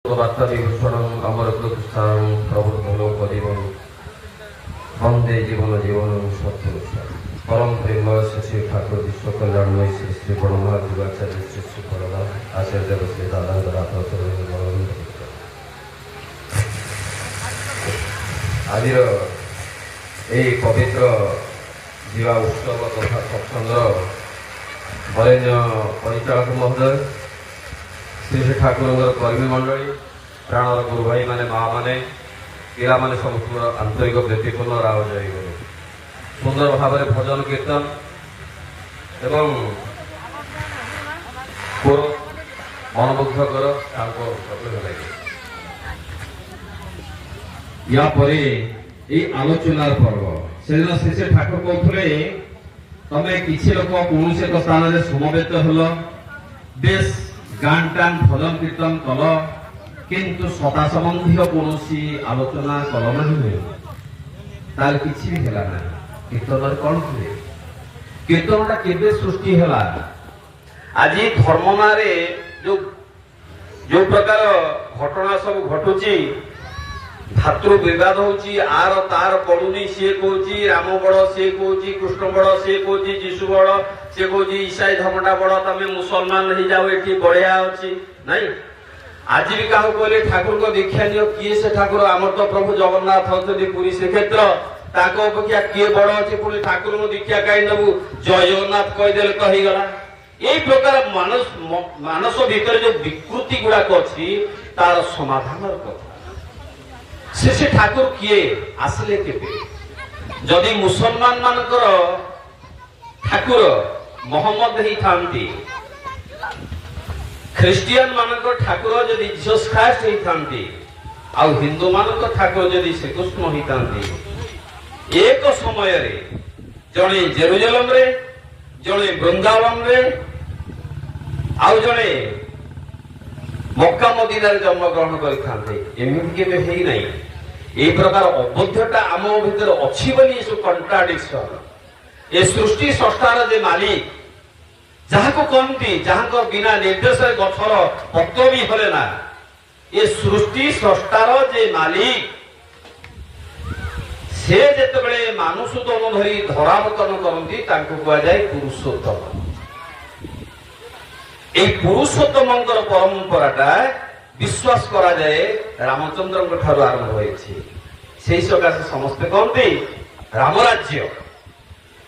বার্তা বিভূষণং অমরপ্রতিষ্ঠাং প্রবর্ধনপদিবং বন্দে জীবন জীবন সত্যনুষ্ঠান পরম প্রেমময় শ্রী ঠাকুর বিশ্ব কল্যাণময় শ্রী শ্রী পরমা যুগাচার্য শ্রী শ্রী পরমা আচার্য শ্রী দাদাঙ্গনাথ ଆଜିର ଏହି ପବିତ୍ର ଯିବା ଉତ୍ସବ ତଥା ସତ୍ସଙ୍ଗର ବରେଣ୍ୟ ପରିଚାଳକ ମହୋଦୟ ଶ୍ରୀ ଶ୍ରୀ ଠାକୁରଙ୍କର କର୍ମୀ ମଣ୍ଡଳୀ ପ୍ରାଣର ଗୁରୁ ଭାଇମାନେ ମାଆମାନେ ପିଲାମାନେ ସମସ୍ତଙ୍କର ଆନ୍ତରିକ ବ୍ୟକ୍ତିପୂର୍ଣ୍ଣ ରାହ ଜୟଗୁରୁ ସୁନ୍ଦର ଭାବରେ ଭଜନ କୀର୍ତ୍ତନ ଏବଂ କୋର ମନମୁଗ୍ଧ କର ତାଙ୍କ ଲାଗେ या परे आलोचनार पर्व से दिन श्री श्री ठाकुर कहते तमें किसी लोक कौन एक स्थान में समवेत हल बेस गान टान भजन कीर्तन कल किंतु सता संबंधी कौन आलोचना कल ना किसी भी है ना कीर्तन कौन हुए कीर्तनटा केबे सृष्टि है आज धर्ममारे जो प्रकार घटना सब घटुची भातृ विवाद होची आर तार पड़ुनी सी कहूँ राम बड़ सी कहूँ कृष्ण बड़ सी कहूँ जीशु बड़ सी कहूँ ईसाई धर्मटा बड़ तमें मुसलमान हो जाओ ये बढ़िया अच्छी नाई आज भी क्या कहले ठाकुर को दीक्षा नियो किए से ठाकुर आमर तो प्रभु जगन्नाथ होती पुरी श्रीक्षेत्र ताको अपेक्षा किए बड़ अच्छे पुणी ठाकुर को दीक्षा कहीं नबू जय जगन्नाथ कहीदेले तो हो गला यही प्रकार मानस भितर जो विकृति गुड़ाक अच्छी तार समाधान कथा श्री श्री ठाकुर किए आसले केबे जदि मुसलमान मानकर ठाकुर मोहम्मद ही थांती ख्रिस्टियन मानकर ठाकुर जदि जीसस ख्राइस्ट ही थांती आ हिंदू मानकर ठाकुर जदि श्रीकृष्ण ही थांती एक समय रे जणे जेरुसलेम रे जणे वृंदावन रे आ जणे मक्का मदीना रे जन्म ग्रहण करते एमती केबे हेई नहीं ये प्रकार अबद्धता आम भीतर अच्छी बोली ये कंट्राडिक्शन ये सृष्टि सृष्टार जे मालिक जहाँ को कहती जहाँ बिना निर्देश गछर पत्र भी हले ना ये सृष्टि सृष्टार जे मालिक से जेतेबेले मानुष तन धरी धरावतन करती कह जाए पुरुषोत्तम पुरुषोत्तम परंपराटा विश्वास करा जाए रामचंद्र ठारू आरंभ होइछि सेही सकाशे समस्ते कहते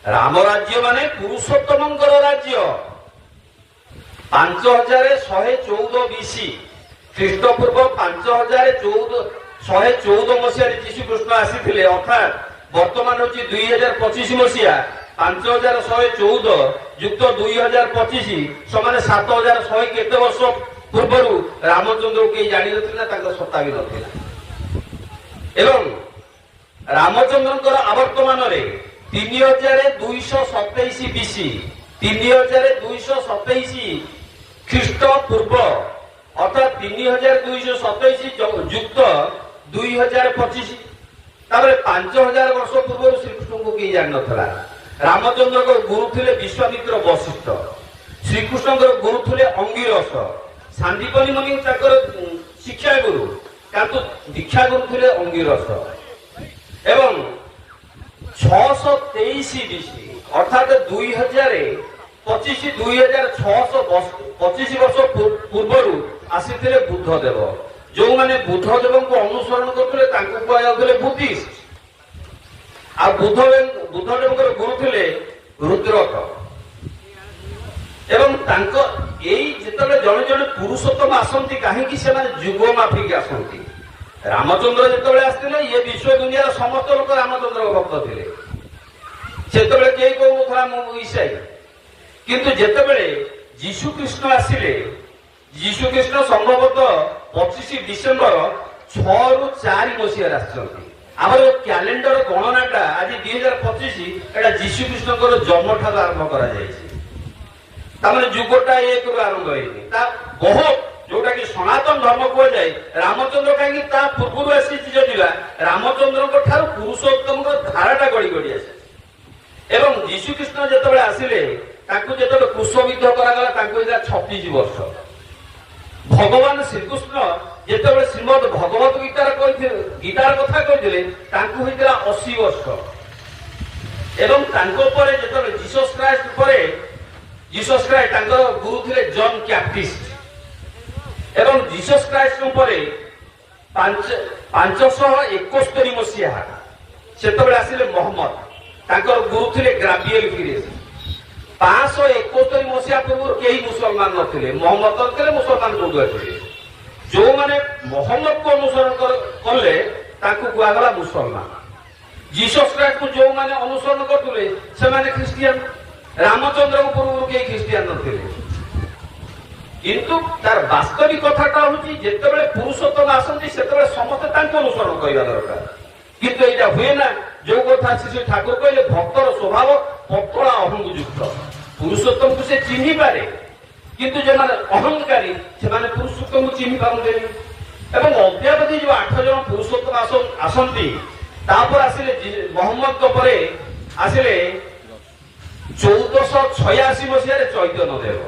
रामराज्य माने पुरुषोत्तम राज्य 5114 बीसी ख्रीष्टपूर्व 5114 मसीह जीशु कृष्ण आसी अर्थात वर्तमान हूँ 2025 मसीहा 5114 युक्त 2025 समान 7100 केते वर्ष पूर्व रामचंद्र के जानी ना सत्ता भी नथिला एवं रामचंद्र आवर्तमान 3227 बीसी 3227 ख्रीष्ट पूर्व अर्थात 3227 युक्त 2025 तापर 5000 वर्ष पूर्व श्रीकृष्ण को किए जान नथिला रामचंद्र को गुरु थे विश्वामित्र वशिष्ठ श्रीकृष्ण गुरु थे अंगिरस सांदीपनी मुनि शिक्षा गुरु दीक्षा गुरु थे अंगिरस एवं 623 बीसी अर्थात 2625 वर्ष पूर्व आसी बुद्धदेव जो मैंने बुद्धदेव को अनुसरण करते कहते बुद्धिस्ट आ बुद्धदेव गुरु थे रुद्रक एवं जिते जड़े जड़े पुरुषोत्तम आसती कहीं जुग माफिक आसती रामचंद्र जिते आसते ये विश्व दुनिया समस्त लोग रामचंद्र भक्त थे से कई कहूला ईसाई किंतु जितेबले जीशु कृष्ण आसिले जीशु कृष्ण संभवतः 25 डिसेम्बर 6 ରୁ 4 मसीह आसती आम कैलेंडर गणनाटा आज 2025 एटा जीशु कृष्ण जन्म ठार आरंभ कर जुगटा एक आरंभ होनी बहुत जोटा कि सनातन धर्म कह जाए रामचंद्र कहीं पूर्व आसी रामचंद्र पुरुषोत्तम धाराटा गड़ी गड़ी आस एवं जीशु कृष्ण जिते आसिले क्रुशविद्ध करागला 36 वर्ष भगवान श्रीकृष्ण ଯେତେବେଳେ ଶ୍ରୀମଦ ଭଗବତ ଗୀତାର କଥା କହିଥିଲେ ତାଙ୍କୁ ହୋଇଥିଲା 80 ବର୍ଷ ଏବଂ ତାଙ୍କ ପରେ ଯେତେବେଳେ ଜିସସ୍ କ୍ରାଇଷ୍ଟ ପରେ ଜିସସ୍ କ୍ରାଇଷ୍ଟ ତାଙ୍କର ଗୁରୁ ଥିଲେ ଜନ୍ କ୍ୟାପ୍ଟିଷ୍ଟ ଏବଂ ଜିସସ୍ କ୍ରାଇଷ୍ଟଙ୍କ ପରେ 571 ମସିହା ସେତେବେଳେ ଆସିଲେ ମହମ୍ମଦ ତାଙ୍କର ଗୁରୁ ଥିଲେ ଗ୍ରାବିଏଲ ଫିରେଜ 571 ମସିହା ପୂର୍ବରୁ କେହି ମୁସଲମାନ ନଥିଲେ ମହମ୍ମଦ ଥିଲେ ମୁସଲମାନ କୋଉଠୁ ଆସିଲେ ଯୋଉମାନେ ମହମ୍ମଦକୁ ଅନୁସରଣ କଲେ ତାଙ୍କୁ କୁହାଗଲା ମୁସଲମାନ ଜିସସ୍ କ୍ରାଇଷ୍ଟକୁ ଯୋଉମାନେ ଅନୁସରଣ କରୁଥିଲେ ସେମାନେ ଖ୍ରୀଷ୍ଟିଆନ ରାମଚନ୍ଦ୍ରଙ୍କ ପୂର୍ବରୁ କେହି ଖ୍ରୀଷ୍ଟିଆନ ନଥିଲେ କିନ୍ତୁ ତାର ବାସ୍ତବିକ କଥାଟା ହଉଛି ଯେତେବେଳେ ପୁରୁଷୋତ୍ତମ ଆସନ୍ତି ସେତେବେଳେ ସମସ୍ତେ ତାଙ୍କୁ ଅନୁସରଣ କରିବା ଦରକାର କିନ୍ତୁ ଏଇଟା ହୁଏ ନା ଯୋଉ କଥା ଶ୍ରୀ ଠାକୁର କହିଲେ ଭକ୍ତର ସ୍ୱଭାବ ପତଳା ଅହଙ୍ଗଯୁକ୍ତ ପୁରୁଷୋତ୍ତମକୁ ସେ ଚିହ୍ନି ପାରେ କିନ୍ତୁ ଯେଉଁମାନେ ଅହଙ୍କାରୀ ସେମାନେ ପୁରୁଷୋତ୍ତମକୁ ଚିହ୍ନି ପାରନ୍ତିନି ଏବଂ ଅଦ୍ୟାବଧି ଯୋଉ 8 ଜଣ ପୁରୁଷୋତ୍ତମ ଆସନ୍ତି ତାପରେ ଆସିଲେ ମହମ୍ମଦଙ୍କ ପରେ ଆସିଲେ 1486 ମସିହାରେ ଚୈତନ୍ୟ ଦେବ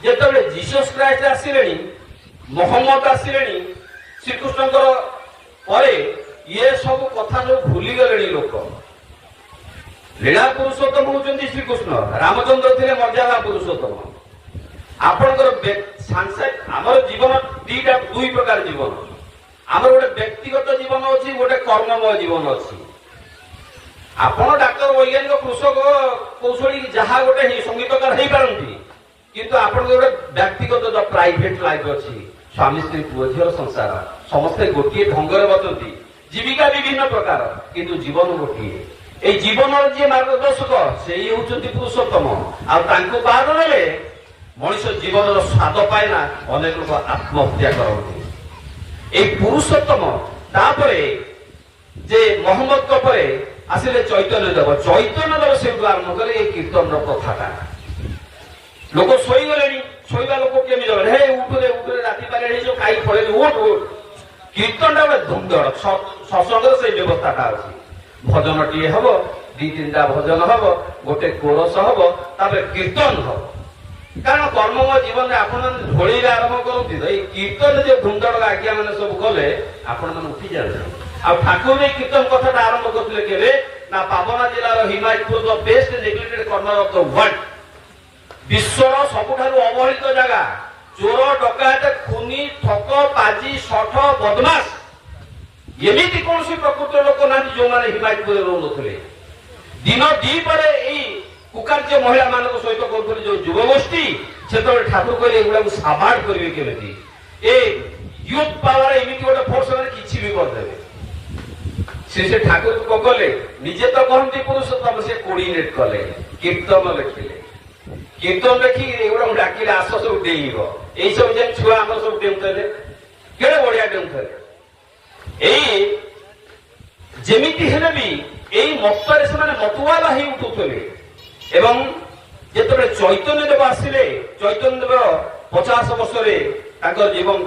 ଯେତେବେଳେ ଜିସସ୍ କ୍ରାଇଷ୍ଟ ଆସିଲେଣି ମହମ୍ମଦ ଆସିଲେଣି ଶ୍ରୀକୃଷ୍ଣଙ୍କର ପରେ ଇଏ ସବୁ କଥା ଯୋଉ ଭୁଲିଗଲେଣି ଲୋକ ଲୀଳା ପୁରୁଷୋତ୍ତମ ହଉଛନ୍ତି ଶ୍ରୀକୃଷ୍ଣ ରାମଚନ୍ଦ୍ର ଥିଲେ ମର୍ଯ୍ୟାଦା ପୁରୁଷୋତ୍ତମ ଆପଣଙ୍କର ଆମର ଜୀବନ ଦୁଇ ପ୍ରକାର ଜୀବନ ଆମର ଗୋଟେ ବ୍ୟକ୍ତିଗତ ଜୀବନ ଅଛି ଗୋଟେ କର୍ମମୟ ଜୀବନ ଅଛି ଆପଣ ଡାକ୍ତର ବୈଜ୍ଞାନିକ କୃଷକ କୌଶଳୀ ଯାହା ଗୋଟେ ସଙ୍ଗୀତକାର ହେଇପାରନ୍ତି କିନ୍ତୁ ଆପଣଙ୍କର ଗୋଟେ ବ୍ୟକ୍ତିଗତ ପ୍ରାଇଭେଟ ଲାଇଫ ଅଛି ସ୍ୱାମୀ ସ୍ତ୍ରୀ ପୁଅ ଝିଅର ସଂସାର ସମସ୍ତେ ଗୋଟିଏ ଢଙ୍ଗରେ ବସନ୍ତି ଜୀବିକା ବିଭିନ୍ନ ପ୍ରକାର କିନ୍ତୁ ଜୀବନ ଗୋଟିଏ এই জীবনের যে মার্গদর্শক সেই হচ্ছেন পুরুষোত্তম আর তাঁকু বাদ দেলে মনিষ জীবনের স্বাদ পায় না অনেক লোক আত্মহত্যা করতে এই পুরুষোত্তম তারপরে যে মোহাম্মদ পরে আসলে চৈতন্য দেব সেইটু আরম্ভ করে এই কীর্তনর কথাটা লোক শোইগলে শোইবা লোক কেমি যাবে হে উঠুরে উঠুরে রাতি পারে এই যে কাই পড়ে ওঠ ওঠ কীর্তনটা গোটে ধুমধড় সৎসঙ্গের সেই ব্যবস্থাটা আছে ভজনটিଏ হব 2-3টা ভজন হব গোটে কোরস হব তারপরে কীর্তন হব কারণ কর্মময় জীবনে আপনার ঢোড়াইলে আরম্ভ করতে এই কীর্তন যে ধুমধড় আজ্ঞা মানে সব কলে আপনার উঠি যাবে আর ঠাকুর এই কীর্তন কথাটা আরম্ভ করলে কেবে না পাবনা জেলার হিমায়তপুর দ best neglected corner of the world বিশ্বর সবুঠারু অবহেলিত জায়গা চোর ডকায়ত খুনি ঠক পাজি শঠ বদমাস এমিতি কৌশি প্রকৃতির লোক না যে হিমায়তপুরে রହୁଥିଲେ দিন দ্বিপরে এই কুকার্য মহিলা ମାନଙ୍କ সহিত করুଥିଲେ যে যুবগোষ্ঠী সেতবে ঠাকুর কইলে এগুলা সাবাড় করিবে কেমিতি এই ইউথ পাওয়ার এমিতি গোটে ফোর্স মানে কিছু বি করদেবে সে ঠাকুর কলে নিজে তো কহନ୍ତି পুরুষোত্তম সে কোঅর্ডিনেট কলে কীর্তন লেখিলে কীর্তন লেখি এগুলা ডাকিলে আস সব ডেইব এই সব যে ছুয়া আমার সব ডেউଥିଲେ কেড়ে বড়িয়া ডেউଥିଲେ এই যেমিতি হেলে বি এই মতরে সেমানে মতুয়ালা হয়ে উঠুଥିଲେ এবং যেতবে চৈতন্য দেব আসলে চৈতন্য দেব 50 বছরে তাঁর জীবন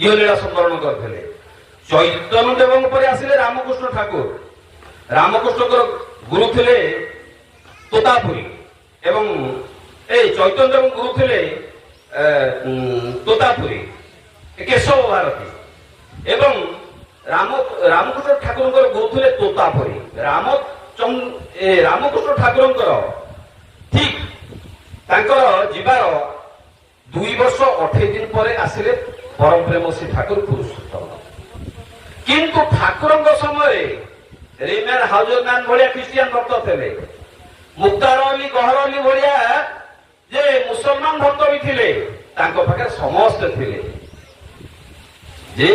ইহলীলা সম্বরণ করলে চৈতন্য দেব পরে আসলে রামকৃষ্ণ ঠাকুর রামকৃষ্ণଙ୍କର গুরু ଥିଲେ তোতাপুরী এবং এই চৈতন্য দেব গুরু ଥିଲେ তোতাপুরী কেশব ভারতী এবং রামকৃষ্ণ ঠাকুরଙ୍କର গুরু ଥିଲେ তোতাপুরী রামকৃষ্ণ ঠাকুরଙ୍କର ঠিক ତାଙ୍କର ଯିବାର 2 ବର୍ଷ 28 ଦିନ ପରେ ଆସିଲେ ପରମ ପ୍ରେମ ଶ୍ରୀ ଠାକୁର ପୁରୁଷୋତ୍ତମ କିନ୍ତୁ ଠାକୁରଙ୍କ ସମୟରେ ରିମ୍ୟାନ ହାଉଜରମ୍ୟାନ ଭଳିଆ ଖ୍ରୀଷ୍ଟିଆନ ଭକ୍ତ ଥିଲେ ମୁକ୍ତାର ଅଲି ଗହର ଅଲି ଭଳିଆ ଯେ ମୁସଲମାନ ଭକ୍ତ ବି ଥିଲେ ତାଙ୍କ ପାଖରେ ସମସ୍ତେ ଥିଲେ যে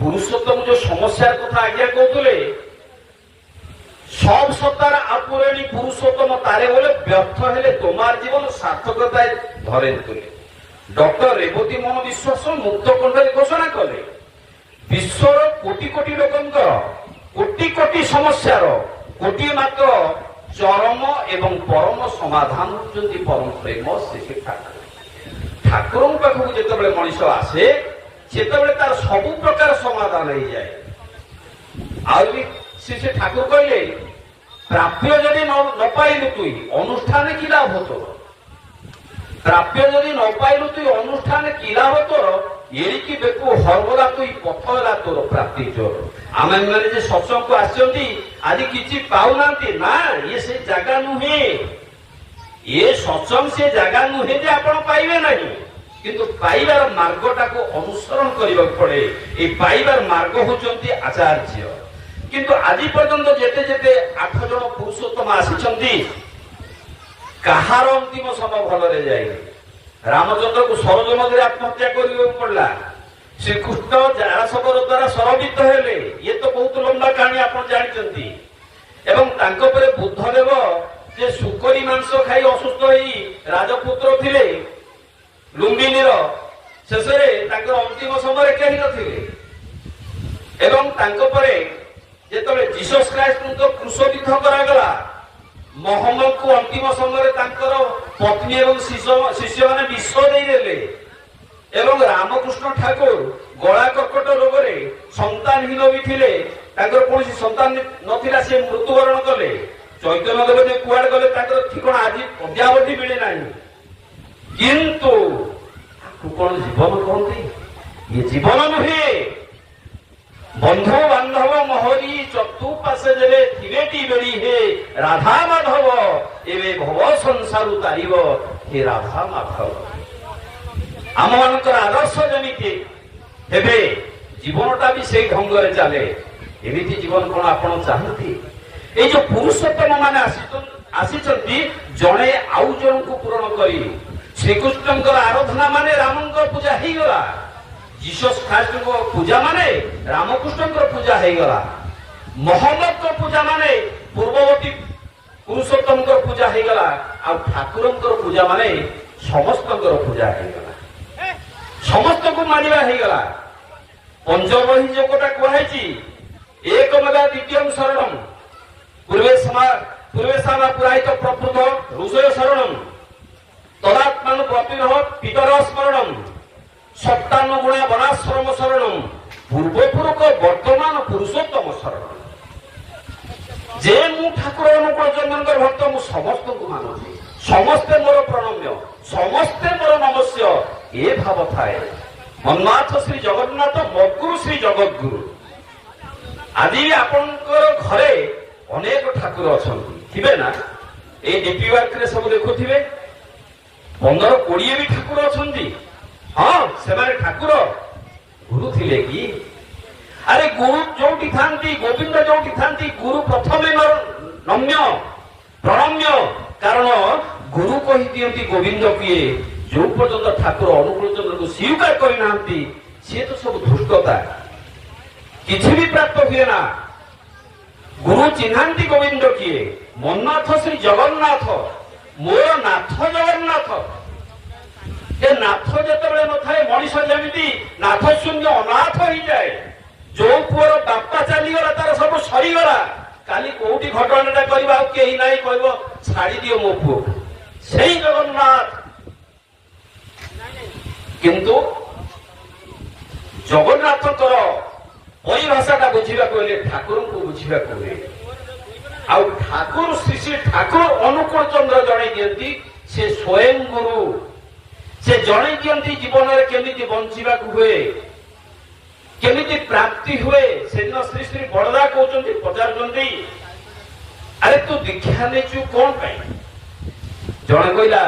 পুরুষোত্তম যে সমস্যার কথা আজ্ঞা কৌলে সব সত্তার আপুরেণী পুরুষোত্তম তারে বলে ব্যর্থ হলে তোমার জীবন সার্থকতায় ধরেন তুলে ডক্টর রেবতী মন বিশ্বাস মুক্ত কণ্ঠে ঘোষণা কলে বিশ্বর কোটি কোটি লোকঙ্কর কোটি কোটি সমস্যার গোটিয়ে মাত্র চরম এবং পরম সমাধান হচ্ছেন পরম প্রেম শ্রী ঠাকুর ঠাকুরଙ୍କ পাখକୁ যেତେବେଳେ ମଣିଷ আসে সেতবে তার সবু প্রকার সমাধান হয়ে যায় আর সে ঠাকুর কইলে প্রাপ্য যদি নপাইলু তুই অনুষ্ঠানে কি লাভ হতো প্রাপ্য যদি নপাইলু তুই অনুষ্ঠানে কি লাভ হতো ଏଡ଼ିକି ବେକୁ ହରଗଲା ତୁଇ ପଥ ହେଲା ତୋର ପ୍ରାପ୍ତି ଚୋର। ଆମେ ମାନେ ଯେ ସତ୍ସଙ୍ଗକୁ ଆସିଛନ୍ତି ଆଜି କିଛି ପାଉନାହାନ୍ତି ନା, ଇଏ ସେ ଜାଗା ନୁହେଁ, ଇଏ ସତ୍ସଙ୍ଗ ସେ ଜାଗା ନୁହେଁ ଯେ ଆପଣ ପାଇବେ ନାହିଁ, କିନ୍ତୁ ପାଇବାର ମାର୍ଗଟାକୁ ଅନୁସରଣ କରିବାକୁ ପଡେ। এই ପାଇବାର ମାର୍ଗ ହଉଛନ୍ତି ଆଚାର୍ଯ୍ୟ। କିନ୍ତୁ ଆଜି ପର୍ଯ୍ୟନ୍ତ ଯେତେ ଯେତେ 8 ଜଣ ପୁରୁଷୋତ୍ତମ ଆସିଛନ୍ତି କାହାର ଅନ୍ତିମ ସମୟ ଭଲରେ ଯାଇନି। ରାମଚନ୍ଦ୍ରକୁ ସରୋଜ ନଦୀରେ ଆତ୍ମହତ୍ୟା କରିବାକୁ ପଡିଲା, ଶ୍ରୀକୃଷ୍ଣ ଜାରାଶଙ୍କର ଦ୍ୱାରା ସରବିତ ହେଲେ, ଇଏ ତ ବହୁତ ଲମ୍ବା କାହାଣୀ ଆପଣ ଜାଣିଛନ୍ତି। ଏବଂ ତାଙ୍କ ପରେ ବୁଦ୍ଧଦେବ ଯେ ଶୁକରୀ ମାଂସ ଖାଇ ଅସୁସ୍ଥ ହୋଇ ରାଜପୁତ୍ର ଥିଲେ ଲୁମ୍ବିନୀର, ଶେଷରେ ତାଙ୍କର ଅନ୍ତିମ ସମୟରେ କେହି ନଥିଲେ। ଏବଂ ତାଙ୍କ ପରେ ଯେତେବେଳେ ଜିସସ୍ ଖ୍ରାଇଷ୍ଟଙ୍କୁ କ୍ରୁଶବିଦ୍ଧ କରାଗଲା, ମହମ୍ମଦଙ୍କୁ ଅନ୍ତିମ ସମୟରେ ତାଙ୍କର ପତ୍ନୀ ଏବଂ ଶିଷ୍ୟମାନେ ବିଷ ଦେଇଦେଲେ। ଏବଂ ରାମକୃଷ୍ଣ ଠାକୁର ଗଳା କର୍କଟ ରୋଗରେ ସନ୍ତାନହୀନ ବି ଥିଲେ, ତାଙ୍କର କୌଣସି ସନ୍ତାନ ନଥିଲା, ସେ ମୃତ୍ୟୁବରଣ କଲେ। ଚୈତନ୍ୟ ଦେବ ଯେ କୁଆଡେ ଗଲେ ତାଙ୍କର ଠିକଣା ଆଜି ଅଦ୍ୟାବଧି ମିଳେ ନାହିଁ। କିନ୍ତୁ ତାକୁ କଣ ଜୀବନ କହନ୍ତି? ଇଏ ଜୀବନ ନୁହେଁ। ବନ୍ଧୁ ବାନ୍ଧବ ମହରି ଚତୁଃପାର୍ଶ୍ୱେ ଯେବେ ଥିବେଟି ବେଳି ହେ ରାଧା ମାଧବ, ଏବେ ଭବ ସଂସାରୁ ତାରିବ ହେ ରାଧା ମାଧବ। ଆମ ମାନଙ୍କର ଆଦର୍ଶ ଯେମିତି ହେବେ, ଜୀବନଟା ବି ସେଇ ଢଙ୍ଗରେ ଚାଲେ। ଏମିତି ଜୀବନ କଣ ଆପଣ ଚାହାନ୍ତି? এই যে পুরুষোত্তম মানে আসিଛନ୍ତି জনে আউ জনକୁ ପୂରଣ କରି। ଶ୍ରୀକୃଷ୍ଣଙ୍କର ଆରାଧନା ମାନେ ରାମଙ୍କ ପୂଜା ହେଇଗଲା, ଜିସସ୍ ଖ୍ରାଇଷ୍ଟଙ୍କ ପୂଜା ମାନେ ରାମକୃଷ୍ଣଙ୍କର ପୂଜା ହେଇଗଲା, ମହମ୍ମଦଙ୍କ ପୂଜା ମାନେ ପୂର୍ବବର୍ତ୍ତୀ ପୁରୁଷୋତ୍ତମଙ୍କର ପୂଜା ହେଇଗଲା, ଆଉ ଠାକୁରଙ୍କର ପୂଜା ମାନେ ସମସ୍ତଙ୍କର ପୂଜା ହେଇଗଲା, ସମସ୍ତଙ୍କୁ ମାନିବା ହେଇଗଲା। ପଞ୍ଚବହି ଯୋଗଟା କୁହାଯାଇଛି, ଏକମେବା ଦ୍ୱିତୀୟଂ ଶରଣମ୍ ପୂର୍ବେଶାମା ପୁରାହିତ ପ୍ରକୃତ ଋଷୟ ଶରଣମ୍ ତଦାତ୍ମାନୁ ପ୍ରତିରୋହ ପିତର ସ୍ମରଣମ୍ ସପ୍ତାନୁଗୁଣା ବନାଶ୍ରମ ଶରଣମ୍ ପୂର୍ବପୁରୁଷ ବର୍ତ୍ତମାନ ପୁରୁଷୋତ୍ତମ ଶରଣମ୍। ଯେ ମୁଁ ଠାକୁର ଅନୁକୂଳ ଚନ୍ଦ୍ରଙ୍କର ଭକ୍ତ, ମୁଁ ସମସ୍ତଙ୍କୁ ମାନୁଛି, ସମସ୍ତେ ମୋର ପ୍ରଣମ୍ୟ, ସମସ୍ତେ ମୋର ନମସ୍ୟ, ଏ ଭାବ ଥାଏ। ମନ୍ନାଥ ଶ୍ରୀ ଜଗନ୍ନାଥ ମଗୁରୁ ଶ୍ରୀ ଜଗଦ୍ଗୁରୁ। ଆଜି ଆପଣଙ୍କର ଘରେ ଅନେକ ଠାକୁର ଅଛନ୍ତି, ଥିବେ ନା? ଏଇ ଡିପି ୱାର୍କରେ ସବୁ ଦେଖୁଥିବେ 15-20 ବି ଠାକୁର ଅଛନ୍ତି। ହଁ, ସେମାନେ ଠାକୁର। ଗୁରୁ ଥିଲେ କି? ଆରେ ଗୁରୁ ଯୋଉଠି ଥାନ୍ତି, ଗୋବିନ୍ଦ ଯୋଉଠି ଥାନ୍ତି, ଗୁରୁ ପ୍ରଥମେ ନମ୍ୟ ପ୍ରଣମ୍ୟ। କାରଣ ଗୁରୁ କହିଦିଅନ୍ତି ଗୋବିନ୍ଦ କିଏ। ଯୋଉ ପର୍ଯ୍ୟନ୍ତ ଠାକୁର ଅନୁକୂଳ ଚନ୍ଦ୍ରକୁ ସ୍ୱୀକାର କରିନାହାନ୍ତି, ସିଏ ତ ସବୁ ଧୃଷ୍ଟତା, କିଛି ବି ପ୍ରାପ୍ତ ହୁଏ ନା। ଗୁରୁ ଚିହ୍ନାନ୍ତି ଗୋବିନ୍ଦ କିଏ? ମନ୍ନାଥ ଶ୍ରୀ ଜଗନ୍ନାଥ, ମୋର ନାଥ ଜଗନ୍ନାଥ। ଏ ନାଥ ଯେତେବେଳେ ନଥାଏ, ମଣିଷ ଯେମିତି ନାଥ ଶୂନ୍ୟ ଅନାଥ ହେଇଯାଏ। ଯୋଉ ପୁଅର ବାପା ଚାଲିଗଲା, ତାର ସବୁ ସରିଗଲା, କାଲି କୋଉଠି ଘଟଣାଟା କରିବା ଆଉ କେହି ନାହିଁ, କହିବ ଛାଡି ଦିଅ ମୋ ପୁଅ। ସେଇ ଜଗନ୍ନାଥ। କିନ୍ତୁ ଜଗନ୍ନାଥଙ୍କର ପରିଭାଷାଟା ବୁଝିବାକୁ ହେଲେ ଠାକୁରଙ୍କୁ ବୁଝିବାକୁ ହୁଏ। ଆଉ ଠାକୁର ଶ୍ରୀ ଶ୍ରୀ ଠାକୁର ଅନୁକୂଳ ଚନ୍ଦ୍ର ଜଣେଇ ଦିଅନ୍ତି, ସେ ସ୍ୱୟଂ ଗୁରୁ। ସେ ଜଣେଇ ଦିଅନ୍ତି ଜୀବନରେ କେମିତି ବଞ୍ଚିବାକୁ ହୁଏ, କେମିତି ପ୍ରାପ୍ତି ହୁଏ। ସେଦିନ ଶ୍ରୀ ଶ୍ରୀ ବଳଦା କହୁଛନ୍ତି, ପଚାରୁଛନ୍ତି, ଆରେ ତୁ ଦୀକ୍ଷା ନେଇଛୁ କଣ ପାଇଁ? ଜଣେ କହିଲା,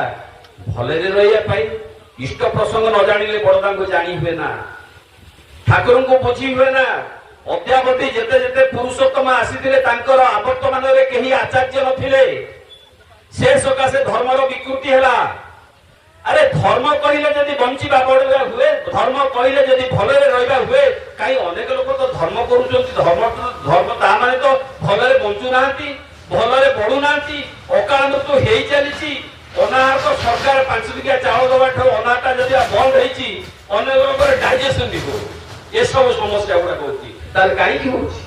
ଭଲରେ ରହିବା ପାଇଁ। ଇଷ୍ଟ ପ୍ରସଙ୍ଗ ନ ଜାଣିଲେ ବଳଦାଙ୍କୁ ଜାଣି ହୁଏ ନା, ଠାକୁରଙ୍କୁ ବୁଝି ହୁଏ ନା। ଅଦ୍ୟାବଧି ଯେତେ ଯେତେ ପୁରୁଷୋତ୍ତମ ଆସିଥିଲେ, ତାଙ୍କର ଆବର୍ତ୍ତମାନରେ କେହି ଆଚାର୍ଯ୍ୟ ନଥିଲେ। ସେ ସକାଶେ ଧର୍ମର ବିକୃତି ହେଲା। ଆରେ ଧର୍ମ କହିଲେ ଯଦି ବଞ୍ଚିବା ବଢିବା ହୁଏ, ଧର୍ମ କହିଲେ ଯଦି ଭଲରେ ରହିବା ହୁଏ, କାହିଁ ଅନେକ ଲୋକ ତ ଧର୍ମ କରୁଛନ୍ତି। ଧର୍ମ ତା ମାନେ ତ ଭଲରେ ବଞ୍ଚୁନାହାନ୍ତି, ଭଲରେ ବଢୁନାହାନ୍ତି, ଅକାଳ ମୃତ୍ୟୁ ହେଇ ଚାଲିଛି। ଅନାହାର ତ ସରକାର 5 ଟଙ୍କିଆ ଚାଉଳ ଦେବା ଠାରୁ ଅନାହାରଟା ଯଦି ବନ୍ଦ ହେଇଛି, ଅନେକ ଲୋକର ଡାଇଜେସନ ବି ହଉ, ଏସବୁ ସମସ୍ୟା ଗୁଡାକ ହଉଛି। ତାର କାହିଁକି ହଉଛି?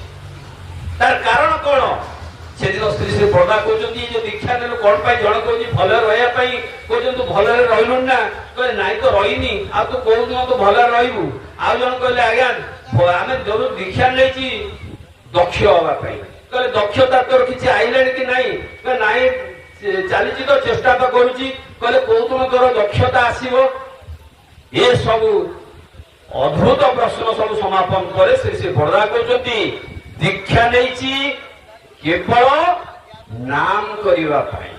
ତାର କାରଣ କଣ? ସେଦିନ ଶ୍ରୀ ଶ୍ରୀ ବଳଦା କହୁଛନ୍ତି, ଯୋଉ ଦୀକ୍ଷା ନେଲୁ କଣ ପାଇଁ? ଜଣେ କହୁଛି ଭଲରେ ରହିବା ପାଇଁ। କହୁଛନ୍ତି ଭଲରେ ରହିଲୁଣି ନା? କହିଲେ ନାଇଁ ତ ରହିନି। ଆଉ ତୁ କହୁଛୁ ତୁ ଭଲରେ ରହିବୁ। ଆଉ ଜଣେ କହିଲେ, ଆଜ୍ଞା ଆମେ ଯୋଉ ଦୀକ୍ଷା ନେଇଛି ଦକ୍ଷ ହବା ପାଇଁ। କହିଲେ ଦକ୍ଷତା ତୋର କିଛି ଆଇଲାଣି କି ନାହିଁ? କହିଲେ ନାଇଁ, ଚାଲିଛି ତ, ଚେଷ୍ଟା ତ କରୁଛି। କହିଲେ କୋଉ ଦିନ ତୋର ଦକ୍ଷତା ଆସିବ? ଏ ସବୁ ଅଦ୍ଭୁତ ପ୍ରଶ୍ନ ସବୁ ସମାପନ ପରେ ଶ୍ରୀ ବରଦା କହୁଛନ୍ତି ଦୀକ୍ଷା ନେଇଛି କେବଳ ନାମ କରିବା ପାଇଁ।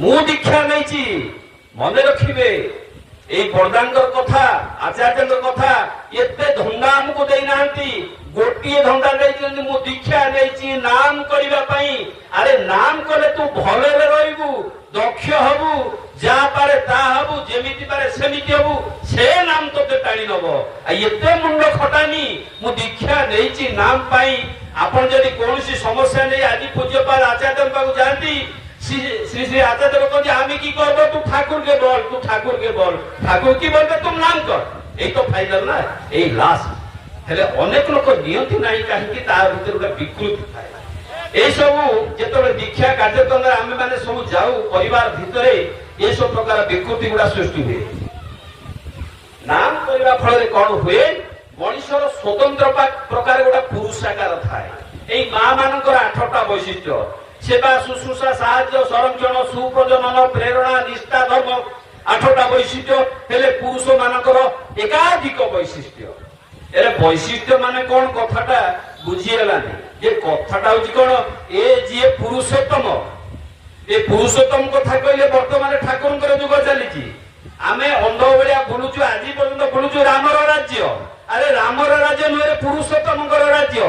ମୁଁ ଦୀକ୍ଷା ନେଇଛି, ମନେ ରଖିବେ এই বরদাঙ্কর কথা আচার্যঙ্কর কথা এতে ধন্দা আমাকে ଦେଇନାହାନ୍ତି। ଗୋଟିଏ ଧନ୍ଦା ଦେଇଛନ୍ତି ମୁଁ ଦୀକ୍ଷା ନେଇଛି ନାମ କରିବା ପାଇଁ। ଆରେ ନାମ କଲେ ତୁ ଭଲରେ ରହିବୁ, ଦକ୍ଷ ହବୁ, ଯାହା ପାରେ ତାହା ହବୁ, ଯେମିତି ପାରେ ସେମିତି ହବୁ, ସେ ନାମ ତୋତେ ଟାଣି ନବ। ଏତେ ମୁଣ୍ଡ ଖଟାନି ମୁଁ ଦୀକ୍ଷା ନେଇଛି ନାମ ପାଇଁ। ଆପଣ ଯଦି କୌଣସି ସମସ୍ୟା ନେଇ ଆଜି ପୂଜ୍ୟପାଦ ଆଚାର୍ଯ୍ୟଙ୍କ ପାଖକୁ ଯାଆନ୍ତି, श्री श्री आचार्य कहते आम की करब तू ठाकुर के बोल, तू ठाकुर के बोल, ठाकुर की बोलते तुम नाम कर, यही तो फाइनल ना यही लास्ट। हेले अनेक लोक नियंती नहीं कहीं भीतर गोटे विकृति थाए। यही सब जो दीक्षा कार्यक्रम आम मैंने सब जाऊ परिवार भितर ये सब प्रकार विकृति गुड़ा सृष्टि हुए। नाम करने फल कौन हुए मनुष्यर स्वतंत्र प्रकार गोटे पुरुषाकार थाए। यही माँ मानकर 8टा वैशिष्ट्य सेवा शुश्रूषा साहाय्य संरक्षण सुप्रजनन प्रेरणा निष्ठा धर्म 8टा वैशिष्ट्य हेले पुरुष मानकर एकाधिक वैशिष्ट्य। एरे वैशिष्ट्य माने कौन कथाटा बुझीगलानी ये कथाटा हूँ कौन ए जी पुरुषोत्तम ए पुरुषोत्तम कथा कहले वर्तमान ठाकुर जुग चली आम अंध भाया बुलुचु आज पर्यटन बुलुचु रामर राज्य। अरे रामर राज्य नुहे पुरुषोत्तम राज्य।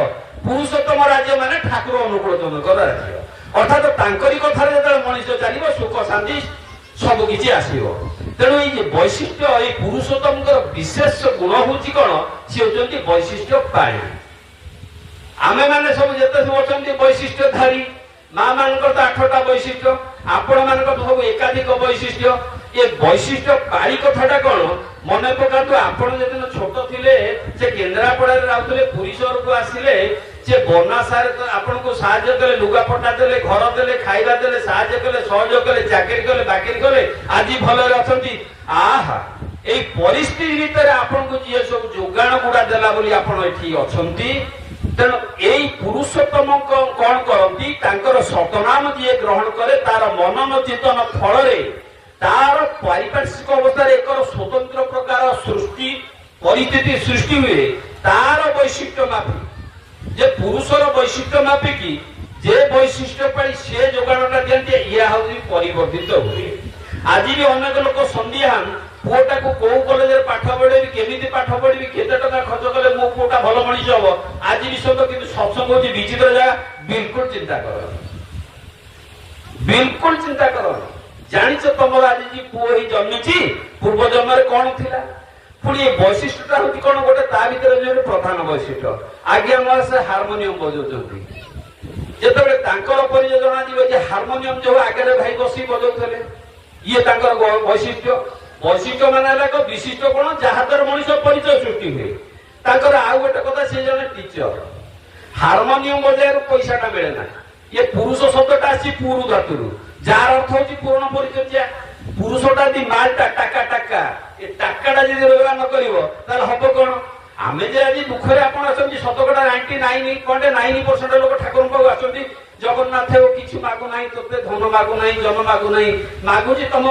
पुरुषोत्तम राज्य माने ठाकुर अनुकूल राज्य। अर्थात तांकरी कथार जो मनुष्य चलो सुख शांति सबकि आसो। तेणु ये वैशिष्ट्य ये पुरुषोत्तम विशेष गुण हूँ कौन सी हूँ वैशिष्ट्य पाणी। आम मैंने सब जिते सब अच्छा वैशिष्ट्यधारी माँ मान तो 8टा वैशिष्ट्य आपण मान सब एकाधिक वैशिष्ट्य। ये वैशिष्ट्य पाणी कथाटा कौन मन पका आप छोट थे से केन्द्रापड़ा रहते पुरी सहर को आसिले से बना सारे आपन को साहाय्य कले लुगापटा देले घर देले खाइबा देले साहाय्य कले सहयोग कले चाकरी कले बाकरी कले आज भलरे अछंती। आहा एई परिस्थिति भितर आपन को जे सब जोगाण गुडा देला बोली आपन एठी अछंती। तेणु एई पुरुषोत्तम कोन करंती तांकर सतनाम जे ग्रहण करे तार मनन चेतन फल रे तार पारिपार्श्विक अवस्था एक स्वतंत्र प्रकार सृष्टि परिस्थिति सृष्टि हुए। तार वैशिष्ट्य माफी जे पुरुषर वैशिष्ट्य मापिकी जे वैशिष्ट्य पाई से जोगाणटा दिखते या परिवर्तित हुए। आज भी अनेक लोक सन्दिहान पुओटा को कौ कलेज पाठ पढ़ेबी केमी पाठ पढ़ी केते टका खर्च कले मो पुओटा भल मनीष हम आज भी सत कि सत्संग हूँ विचित्र जगह बिल्कुल चिंता कर बिल्कुल चिंता कर जानिच तुम आज जी पुओ ही जन्मी पूर्व जन्म कौन थिला पुणी ये वैशिष्ट्यटा हूँ कौन गोटे ता भीतर जो प्रधान वैशिष्ट्य आज्ञा मास हारमोनियम बजाउछंती जेतबे तांकर परियोजना जीव जे हारमोनियम जो आगे भाई बसी बजाउथले ये तांकर वैशिष्ट्य वैशिष्ट्य माने हला को विशिष्ट कोन जहादर मनुष्य परिचय सृष्टि हुए। तांकर आउ गोटे कथा से जने टीचर हारमोनियम बजाएर पैसाटा मिले ना ये पुरुष शब्दटा आसी पुरु धातुरु जार अर्थ होची पूर्ण परिचय पुरुषटा दी मालटा टाका टाका ये टाकाटा जदि रोजगार न करिवो ताले हबो कोन आमे जे आज दुखरे आपण आछंती शतकड़ा 99.9% लोक ठाकुर पाखु आछंती जगन्नाथ किछि मागु नाही तोते धन मागु नाही जन मागु नाही मागु जे तम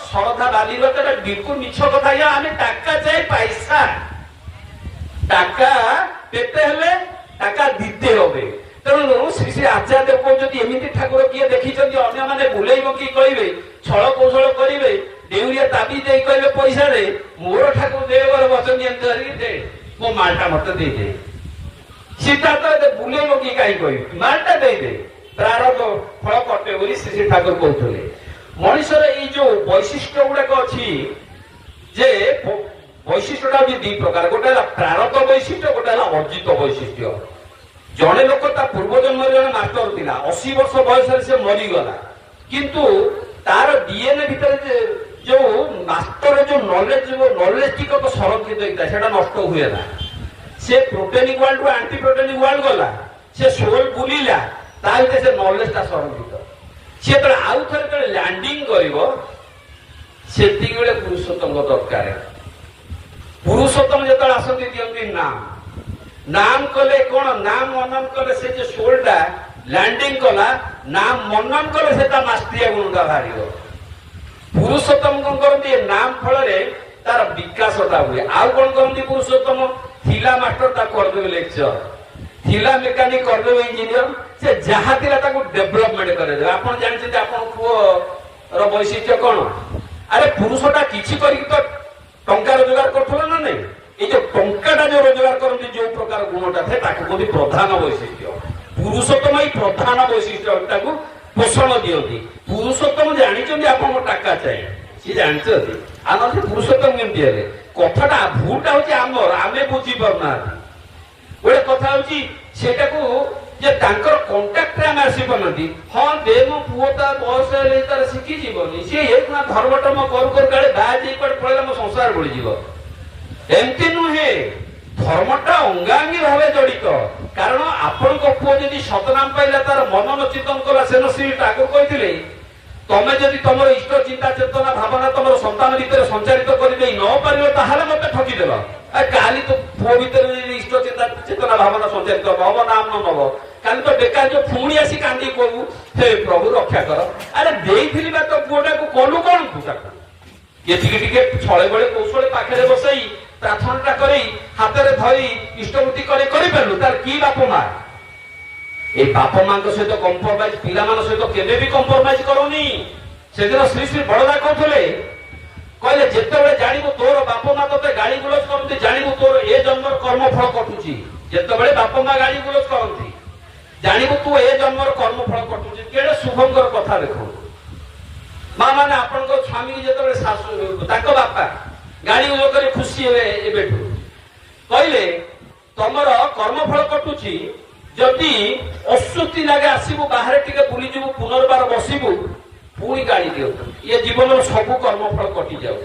श्रद्धा बाली रतटा बिल्कुल मिछ कथा या आमे टाका चाहि पैसा टाका पेते हेले टाका दिते होबे। तेणु श्री श्री आचार्य कहते एमती ठाकुर किए देखी अन्य मैंने बुलेब कि कहे छल कौशल करेंगे देउरिया ताबी दे कहे पैसा दे मोर ठाकुर देवर वचन दे मो मालटा मत दे दे सीधा तो बुलेब कि कहीं कह मालटा दे दे प्रारब्ध फल कटे बोली श्री श्री ठाकुर कहते मनुष्यर ये जो वैशिष्ट्य गुड़ाक अच्छी जे वैशिष्ट्यटा हूँ 2 प्रकार गोटे प्रारब्ध वैशिष्ट्य गोटे अर्जित वैशिष्ट्य। जड़े लोक पूर्व जन्म जन मास्टर थिला 80 वर्ष बयस से मरीगला किंतु तार डीएनए भितर जो मास्टर जो नॉलेज टिक संरक्षित होता है नष्ट हुए ना से प्रोटेनिक वर्ल्ड आंटी प्रोटेनिक वर्ल्ड गला से सोल बुलिला से नॉलेजटा संरक्षित सी तो आउ थे लैंडिंग कर पुरुषोत्तम दरकार पुरुषोत्तम जो आसती दिखती नाम नाम कले कौन नाम मनन कले से जो सोलटा लैंडिंग कला नाम मनन कले से मास्ट्रिया गुणटा बाहर पुरुषोत्तम कौन करते नाम फल तार विकासटा हुए। आउ कौन करती पुरुषोत्तम थिला मास्टर करदेवे लेक्चर, थिला मेकानिक करदेवे इंजीनियर, से जहाँ थिला ताको डेभलपमेंट करदेवे। आपण जानते आपण पुओर वैशिष्ट्य कौन? अरे पुरुषटा किछि करिक तो टंका रोजगार करथला ना नहीं, ये जो टंकाटा जो रोजगार करते जो प्रकार गुणटा थे ताको कोदी प्रधान वैशिष्ट्य। पुरुषोत्तम ही प्रधान वैशिष्ट्यटाको पोषण दियंती। पुरुषोत्तम जानिचंदी आपण टाका चाहिए, सी जानचंदी आनंद पुरुषोत्तम केमती हेले। कथाटा भूलटा होची आमर, आमे बुझी परना। गोटे कथा होची सेटाको जे तांकर कांटेक्ट रे आमे आसी परनती। हां दे मो पुओता बयस हेले तार शिखि जीवनी, से एक ना धर्मटम कर कर गाळे बाजे पड पळेला मो संसार बळी जीव। एमती नुहे, धर्मटा अंगांगी भावे जड़ित। कारण आपण को पुओ जदि सतनाम पाइला तार मनन चिंतन कला सेन श्री ठाकुर कहिथिले तमे जदि तमर इष्ट चिंता चेतना भावना तमर संतान भीतर संचारित कर दे न पारिलो ताहाले मते ठकी देबा। आ काली तो पुओ भीतर इष्ट चिंता चेतना भावना संचारित हब नाम न नब, काली तो बेकार जो फुणी आसी कांदी कहू हे प्रभु रक्षा कर। अरे देइथिली बा तो पुओटा को कोलु कोन पुताका ये टिके छळे बळे कौशळे पाखरे बसई प्रार्थनाटा करी हातरे धरी इष्टभूति करी पारलु तार की बाप मां। ए बाप मां सहित कंप्रोमाइज पिला मान सहित केबे भी कंप्रोमाइज करोनी। से दिन श्री श्री बड़दा कहले कहले जेतेबेले जानिबु तोर बाप मां तते गाली गुलज करते, जानिबु तोर ए जन्मर कर्म फल कटुची। जेतेबेले बाप मां गाली गुलज करती जानिबु तू ए जन्मर कर्म फल कटुची। केडे शुभंकर कथा देखो। मां माने आपन को स्वामी जेतेबेले सासु ताको बापा गाड़ी लोक खुशी हे कहले तमर कर्मफल कटुची, जदि अस्वस्ति लगे आसबू बाहर टिके बुलीजु पुनर्बार बसबू पुणी गाड़ी दियो, ये जीवन सबू कर्मफल कटि जाऊ।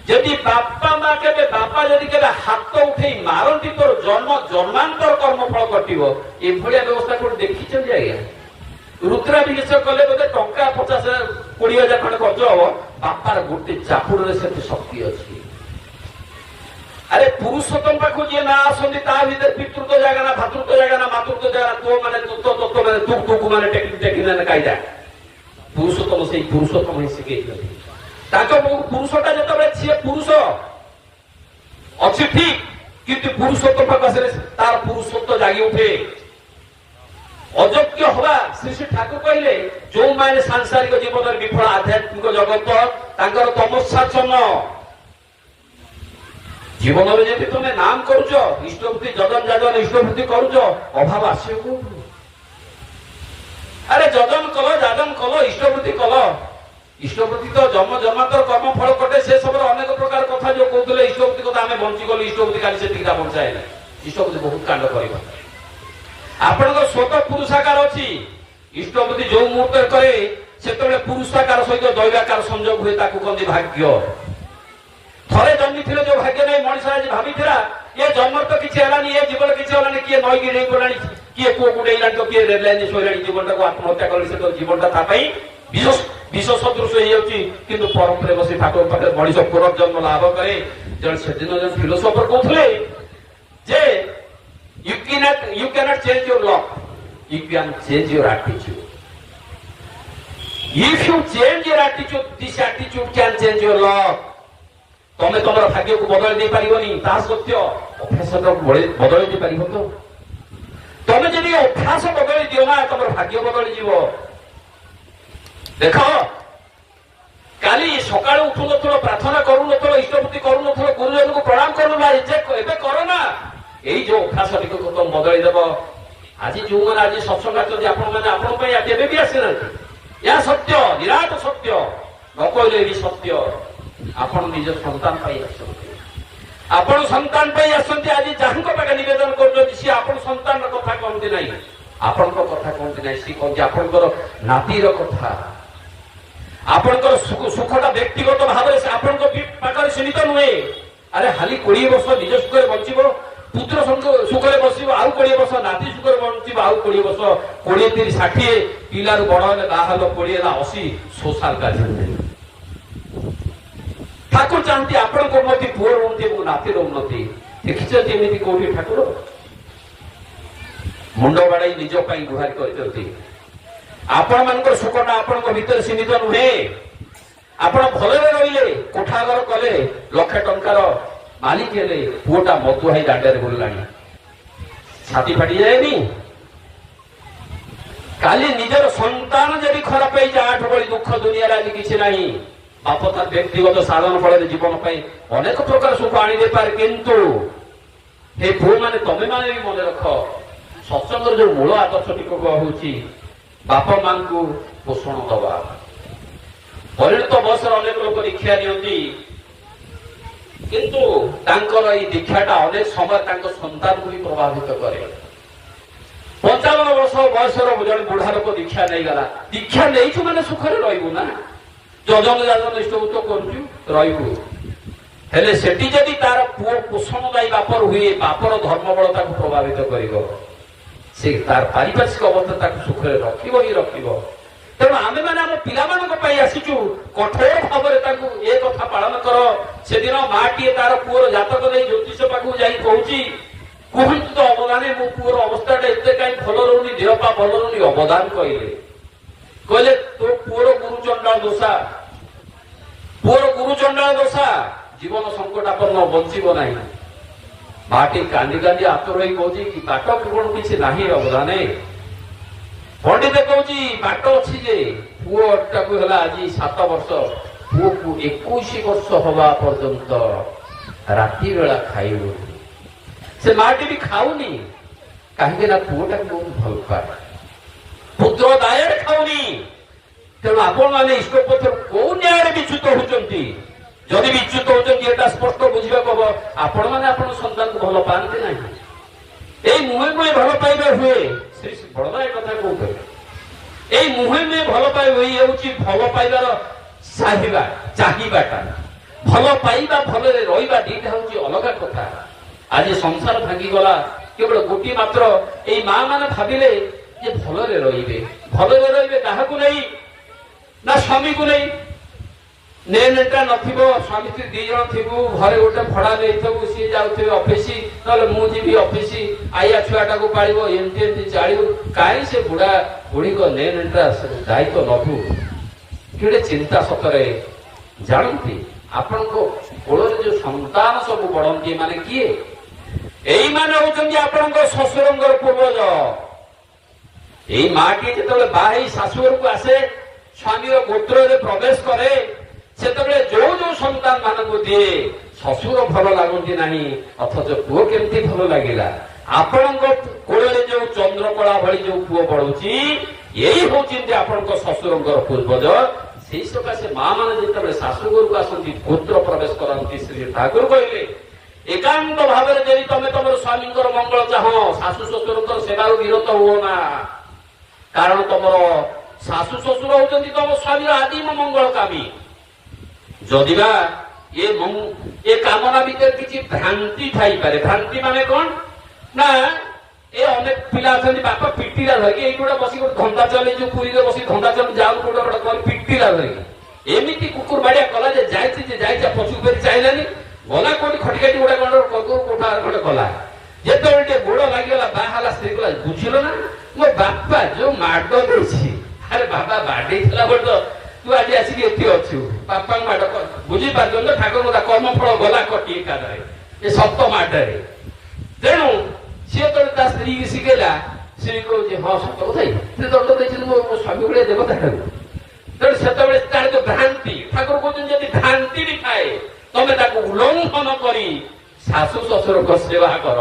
जदि बापा माँ के बापा जदि के हाथ उठे मारती तोर जन्म जन्मांतर कर्मफल कटिबो। ए भलिया व्यवस्था को देखिछन आज्ञा? रुद्राभिषेक कले बोधे टंका 50,000-20,000 खंड खर्च हम, बापार गोटे चापुड़ से शक्ति अच्छी। अरे पुरुषोत्तम पाखु जी ना आसंती ता भीतर पितृत्व जगह ना भातृत्व जगह ना मातृत्व जगह तो माने तत्व माने तुक माने टेक्निक ना कायदा। पुरुषोत्तम से पुरुषोत्तम ही सिखे ताको पुरुषटा जतबे छे पुरुष अछि ठीक, किंतु पुरुषोत्तम पाखरे तार पुरुषत्व जागी उठे। अयोग्य हवा श्री श्री ठाकुर कहले जो माने सांसारिक जीवन विफल आध्यात्मिक जगत तांकर तमस्साचन जीवन में जब तुम्हें नाम करुच इष्टभूति जजन जाजन इष्टभूति करुच अभाव आसे। अरे जजन कल जाजन कल इष्टभूति कल, इष्टभूति तो जन्म जन्मांतर कर्म फल कटे। से सब अनेक प्रकार कथा जो कहते इष्टभूति कथा आम बंचीगलु इष्टभूति काली से टीका बंचाए इष्टभूति बहुत कांड कर आपण स्वतः पुरुषाकार अच्छी। इष्टभूति जो मुहूर्त करे से पुरुषाकार सहित दैवाकार संयोग हुए ताकू कहते भाग्य। थरे जन्मी थे जो भाग्य नहीं मनीष आज भावी ये जन्म तो किसी हलानी, ये जीवन किसी हलानी, किए नई की नहीं गलानी, किए पुओ गुडेला तो किए रेललाइन शोलानी जीवन को आत्महत्या कर जीवन टा विष सदृश हो परंपरा बस ठाकुर पाखे मनीष पुनर्जन्म लाभ करे। जन से दिन जन फिलोसोफर कहते जे you cannot change your law, you can change your attitude. If you change your attitude, this attitude can change your law. तमें तुम भाग्य को बदल दे पारिबनी, ता सत्य अभ्यास बदल दे पारिब तो। तमें जदि अभ्यास बदल दियो ना तुम भाग्य बदल जीव। देख काली सकाळ उठु नथलो, प्रार्थना करू नथलो, इष्टभूति करू नथलो, गुरुजन को प्रणाम करू ना, एबे करो ना। एई जो अभ्यास टिको तुम बदल देब। आज जो मैंने आज सत्संग आछन आपण माने आपण पई केबे भी आसी ना, या सत्य निराट सत्य न कहले भी सत्य। आपण निज संतान पाई आसंती, आपण संतान पाई आसंती। आज जहां पाखे निवेदन कर सी आपण संतान कथा कहते ना, आपण कथा कहते ना, सी कहते आपणकर नातीर कथा। आपणकर सुखटा व्यक्तिगत भाव में आपण पाखे सीमित नुहे। अरे हाली 20 वर्ष निज सुखे बंचब, पुत्र सुखरे बस आउ 20 वर्ष, नाती सुखरे बंचब आउ 20 वर्ष, 20, 30, 60 पिलारू बड़ हेले बाहर 20 80 सोशल कार्य ठाकुर चाहती आपण उन्नति, पुअर उन्नति, नातिर उन्नति। देखी कौटी ठाकुर मुंड बाड़ाई निज गुहारि कर सुखटा आपण भीतर सीमित नुहे। ଆପଣ ଭଲରେ ରହିଲେ, କୋଠା ଘର କଲେ, ଲକ୍ଷେ ଟଙ୍କାର ମାଲିକ ହେଲେ, ପୁଅଟା ମଦୁଆଇ ଦାଣ୍ଡରେ ବୁଲିଲାଣି, ଛାତି ଫାଟି ଯାଏନି? କାଲି ନିଜର ସନ୍ତାନ ଯଦି ଖରାପ ହେଇଯାଏ, ଆଠ ଭଳି ଦୁଃଖ ଦୁନିଆରେ ଆଜି କିଛି ନାହିଁ। ବାପ ତାର ବ୍ୟକ୍ତିଗତ ସାଧନ ଫଳରେ ଜୀବନ ପାଇଁ ଅନେକ ପ୍ରକାର ସୁଖ ଆଣିଦେଇପାରେ, କିନ୍ତୁ ହେ ପୁଅ ମାନେ, ତମେ ମାନେ ବି ମନେ ରଖ, ସତ୍ସଙ୍ଗର ଯୋଉ ମୂଳ ଆଦର୍ଶ ଟିକକ ହଉଛି ବାପା ମାଙ୍କୁ ପୋଷଣ ଦବା। ପରିଣତ ବୟସରେ ଅନେକ ଲୋକ ଦୀକ୍ଷା ନିଅନ୍ତି, କିନ୍ତୁ ତାଙ୍କର ଏଇ ଦୀକ୍ଷାଟା ଅନେକ ସମୟ ତାଙ୍କ ସନ୍ତାନକୁ ବି ପ୍ରଭାବିତ କରେ। 55 ବର୍ଷ ବୟସର ଜଣେ ବୁଢା ଲୋକ ଦୀକ୍ଷା ନେଇଗଲା, ଦୀକ୍ଷା ନେଇଛୁ ମାନେ ସୁଖରେ ରହିବୁ ନା, ଯଜନ ଯାଜନ ଇଷ୍ଟଭୂତ କରୁଛୁ ରହିବୁ। ହେଲେ ସେଠି ଯଦି ତାର ପୁଅ ପୋଷଣଦାୟୀ ବାପର ହୁଏ, ବାପର ଧର୍ମବଳ ତାକୁ ପ୍ରଭାବିତ କରିବ, ସେ ତାର ପାରିପାର୍ଶ୍ୱିକ ଅବସ୍ଥା ତାକୁ ସୁଖରେ ରଖିବ ହିଁ ରଖିବ। ତେଣୁ ଆମେମାନେ ଆମ ପିଲାମାନଙ୍କ ପାଇଁ ଆସିଛୁ, କଠୋର ଭାବରେ ତାଙ୍କୁ ଏ କଥା ପାଳନ କର। ସେଦିନ ମାଟିଏ ତାର ପୁଅର ଜାତକ ନେଇ ଜ୍ୟୋତିଷ ପାଖକୁ ଯାଇ କହୁଛି, କୁହନ୍ତୁ ତ ଅବଦାନ, ମୋ ପୁଅର ଅବସ୍ଥାଟା ଏତେ କାହିଁ ଭଲ ରହୁନି, ଦେହ ପା ଭଲ ରହୁନି। ଅବଦାନ କହିଲେ ତୋ ପୁଅର ଗୁରୁଚଣ୍ଡାଳ ଦୋଷା, ପୁଅର ଗୁରୁଚଣ୍ଡାଳ ଦୋଷା, ଜୀବନ ସଙ୍କଟାପନ୍ନ, ବଞ୍ଚିବ ନାହିଁ। ମାଟି କାନ୍ଦି କାନ୍ଦି ଆତୁର ହୋଇ କହୁଛି କି ବାଟ କଣ କିଛି ନାହିଁ ଅବଦାନେ। ପଣ୍ଡିତ କହୁଛି ବାଟ ଅଛି ଯେ, ପୁଅଟାକୁ ହେଲା ଆଜି 7 ବର୍ଷ, ପୁଅକୁ 21 ବର୍ଷ ହବା ପର୍ଯ୍ୟନ୍ତ ରାତି ବେଳା ଖାଇବୁ। ସେ ମାଟି ବି ଖାଉନି, କାହିଁକି ନା ପୁଅଟାକୁ ବହୁତ ଭଲ ପାଏ, ପୁତ୍ର ଦାୟରେ ଖାଉନି। ତେଣୁ ଆପଣମାନେ ଇଷ୍ଟପଥରୁ କୋଉ ନ୍ୟାୟରେ ବିଚ୍ୟୁତ ହଉଛନ୍ତି? ଯଦି ବିଚ୍ୟୁତ ହଉଛନ୍ତି, ଏଟା ସ୍ପଷ୍ଟ ବୁଝିବାକୁ ହବ, ଆପଣମାନେ ଆପଣ ସନ୍ତାନକୁ ଭଲ ପାଆନ୍ତି ନାହିଁ। ଏଇ ମୁହେଁ ମୁହେଁ ଭଲ ପାଇବା ହୁଏ, ଶ୍ରୀ ବଡଦା ଏ କଥା କହୁଥିଲେ। ଏଇ ମୁହେଁ ମୁହେଁ ଭଲ ପାଇବା ହେଉଛି ଭଲ ପାଇବାର ଚାହିବାଟା। ଭଲ ପାଇବା, ଭଲରେ ରହିବା, ଦିଟା ହଉଛି ଅଲଗା କଥା। ଆଜି ସଂସାର ଭାଙ୍ଗିଗଲା, କେବଳ ଗୋଟିଏ ମାତ୍ର ଏଇ ମା ମାନେ ଭାବିଲେ ଯେ ଭଲରେ ରହିବେ। ଭଲରେ ରହିବେ କାହାକୁ ନେଇ? ନା ସ୍ୱାମୀକୁ ନେଇ। ନେଟା ନଥିବ, ସ୍ୱାମୀ ସ୍ତ୍ରୀ 2 ଜଣ ଥିବୁ, ଘରେ ଗୋଟେ ଭଡା ନେଇଥିବୁ, ସିଏ ଯାଉଥିବେ ଅଫିସ, ନହେଲେ ମୁଁ ଯିବି ଅଫିସ, ଆଇଆ ଛୁଆଟାକୁ ପାଳିବ, ଏମିତି ଏମିତି ଚାଳିବୁ। କାହିଁ ସେ ବୁଢା ବୁଢୀଙ୍କ ନେଟା ଦାୟିତ୍ୱ ନବୁ? କେଡ଼େ ଚିନ୍ତା ସତରେ। ଜାଣନ୍ତି ଆପଣଙ୍କ କୋଳରେ ଯୋଉ ସନ୍ତାନ ସବୁ ବଢନ୍ତି, ଏମାନେ କିଏ? ଏଇମାନେ ହଉଛନ୍ତି ଆପଣଙ୍କ ଶ୍ୱଶୁରଙ୍କର ପୂର୍ବଜ। ଏଇ ମାଟି ଯେତେବେଳେ ବାହା ହେଇ ଶାଶୁଘରକୁ ଆସେ, ସ୍ୱାମୀର ଗୋତ୍ରରେ ପ୍ରବେଶ କରେ, ସେତେବେଳେ ଯୋଉ ଯୋଉ ସନ୍ତାନ ମାନଙ୍କୁ ଦିଏ, ଶ୍ୱଶୁର ଭଲ ଲାଗନ୍ତି ନାହିଁ, ଅଥଚ ପୁଅ କେମିତି ଭଲ ଲାଗିଲା। ଆପଣଙ୍କ କୋଳରେ ଯୋଉ ଚନ୍ଦ୍ରକଳା ଭଳି ଯୋଉ ପୁଅ ବଢୁଛି, ଏଇ ହଉଛନ୍ତି ଆପଣଙ୍କ ଶ୍ୱଶୁରଙ୍କର ପୂର୍ବଜ। ସେଇ ସକାଶେ ମା ମାନେ ଯେତେବେଳେ ଶାଶୁଘରକୁ ଆସନ୍ତି, ଗୋତ୍ର ପ୍ରବେଶ କରନ୍ତି, ଶ୍ରୀ ଠାକୁର କହିଲେ, ଏକାନ୍ତ ଭାବରେ ଯଦି ତମେ ତମର ସ୍ୱାମୀଙ୍କର ମଙ୍ଗଳ ଚାହ, ଶାଶୁ ଶ୍ୱଶୁରଙ୍କର ସେବାରୁ ବିରତ ହୁଅ ନା। କାରଣ ତମର ଶାଶୁ ଶ୍ୱଶୁର ହଉଛନ୍ତି ତମ ସ୍ୱାମୀର ଆଦିମ ମଙ୍ଗଳକାମୀ। ଯଦିବା ଏ କାମନା ଭିତରେ କିଛି ଭ୍ରାନ୍ତି ଥାଇପାରେ। ଭ୍ରାନ୍ତି ମାନେ କଣ ନା, ଏ ଅନେକ ପିଲା ଅଛନ୍ତି, ବାପା ପିଟିଲା ଧରିକି ଏଇଠି ଗୋଟେ ବସି ଗୋଟେ ଧନ୍ଦା ଚଲେଇ, ଯୋଉ ପୁରୀରେ ବସି ଧନ୍ଦା ଚଲେଇ ଯାଉ, ଗୋଟେ ଗୋଟେ କଣ ପିଟିଲା ଧରିକି ଏମିତି କୁକୁର ବାଡିଆ କଲା ଯେ ଯାଇଛି ପଛକୁ ଫେରି ଚାହିଁଲାନି, ଗଲା କୋଉଠି ଖଟିକାଟି ଗୋଟେ କଣ କୋଠା ଗୋଟେ ଗଲା। ଯେତେବେଳେ ଟିକେ ଗୋଡ ଲାଗିଗଲା, ବାହା ହେଲା, ସ୍ତ୍ରୀ କଲା, ବୁଝିଲ ନା ମୋ ବାପା ଯୋଉ ମାଡ ଦେଇଛି। ଆରେ ବାବା ବାଡେଇଥିଲା ବୋଲେ ତ ତୁ ଆଜି ଆସିକି ଏଠି ଅଛୁ, ବାପାଙ୍କୁ ମାଡ ବୁଝିପାରୁଛ ନା? ଠାକୁରଙ୍କ କର୍ମଫଳ ଗଲା କଟି ଏକାଦାରେ, ଏ ସପ୍ତ ମାଡରେ। ତେଣୁ ସିଏ ତ ତା ସ୍ତ୍ରୀ ଶିଖେଇଲା, ସ୍ତ୍ରୀ କହୁଛି ହଁ ସତ କଥା, ସେ ଦଣ୍ଡ ଦେଇଛନ୍ତି ମୋ ସ୍ୱାମୀ ଭଳିଆ ଦେବତାଟାକୁ। ତେଣୁ ସେତେବେଳେ ତାର ଯୋଉ ଭ୍ରାନ୍ତି, ଠାକୁର କହୁଛନ୍ତି ଯଦି ଭ୍ରାନ୍ତି ବି ଥାଏ, ତମେ ତାକୁ ଉଲ୍ଲଂଘନ କରି ଶାଶୁ ଶ୍ୱଶୁରଙ୍କ ସେବା କର।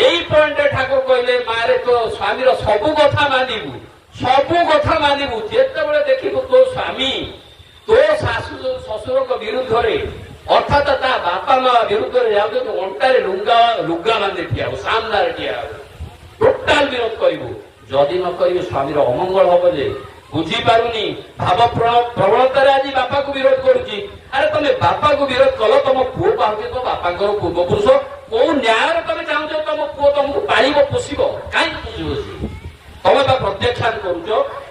ଏଇ ପଏଣ୍ଟରେ ଠାକୁର କହିଲେ, ମାରେ ତୋ ସ୍ୱାମୀର ସବୁ କଥା ମାନିବୁ, ସବୁ କଥା ମାନିବୁ। ଯେତେବେଳେ ଦେଖିବୁ ତୋ ସ୍ୱାମୀ ତୋ ଶାଶୁ ଶ୍ୱଶୁରଙ୍କ ବିରୁଦ୍ଧରେ, ଅର୍ଥାତ ତା ବାପା ମା ବିରୁଦ୍ଧରେ ଯାଉଛନ୍ତି, ଅଣ୍ଟାରେ ଲୁଗା ବାନ୍ଧି ଠିଆ ହବୁ, ସାମ୍ନାରେ ଠିଆ ହବୁ, ଟୋଟାଲ ବିରୋଧ କରିବୁ। ଯଦି ନ କରିବୁ ସ୍ୱାମୀର ଅମଙ୍ଗଳ ହବ। ଯେ ବୁଝିପାରୁନି, ଭାବ ପ୍ରବଣତାରେ ଆଜି ବାପାକୁ ବିରୋଧ କରୁଛି। ଆରେ ତମେ ବାପାକୁ ବିରୋଧ କଲ, ତମ ପୁଅ ପାଉଛି ତମ ବାପାଙ୍କର ପୂର୍ବପୁରୁଷ। କୋଉ ନ୍ୟାୟରେ ତମେ ଚାହୁଁଛ ତମ ପୁଅ ତମକୁ ପାଳିବ, ପୋଷିବ? କାହିଁକି ବୁଝିବ? ତମେ ବା ପ୍ରତ୍ୟାଖ୍ୟାନ କରୁଛ।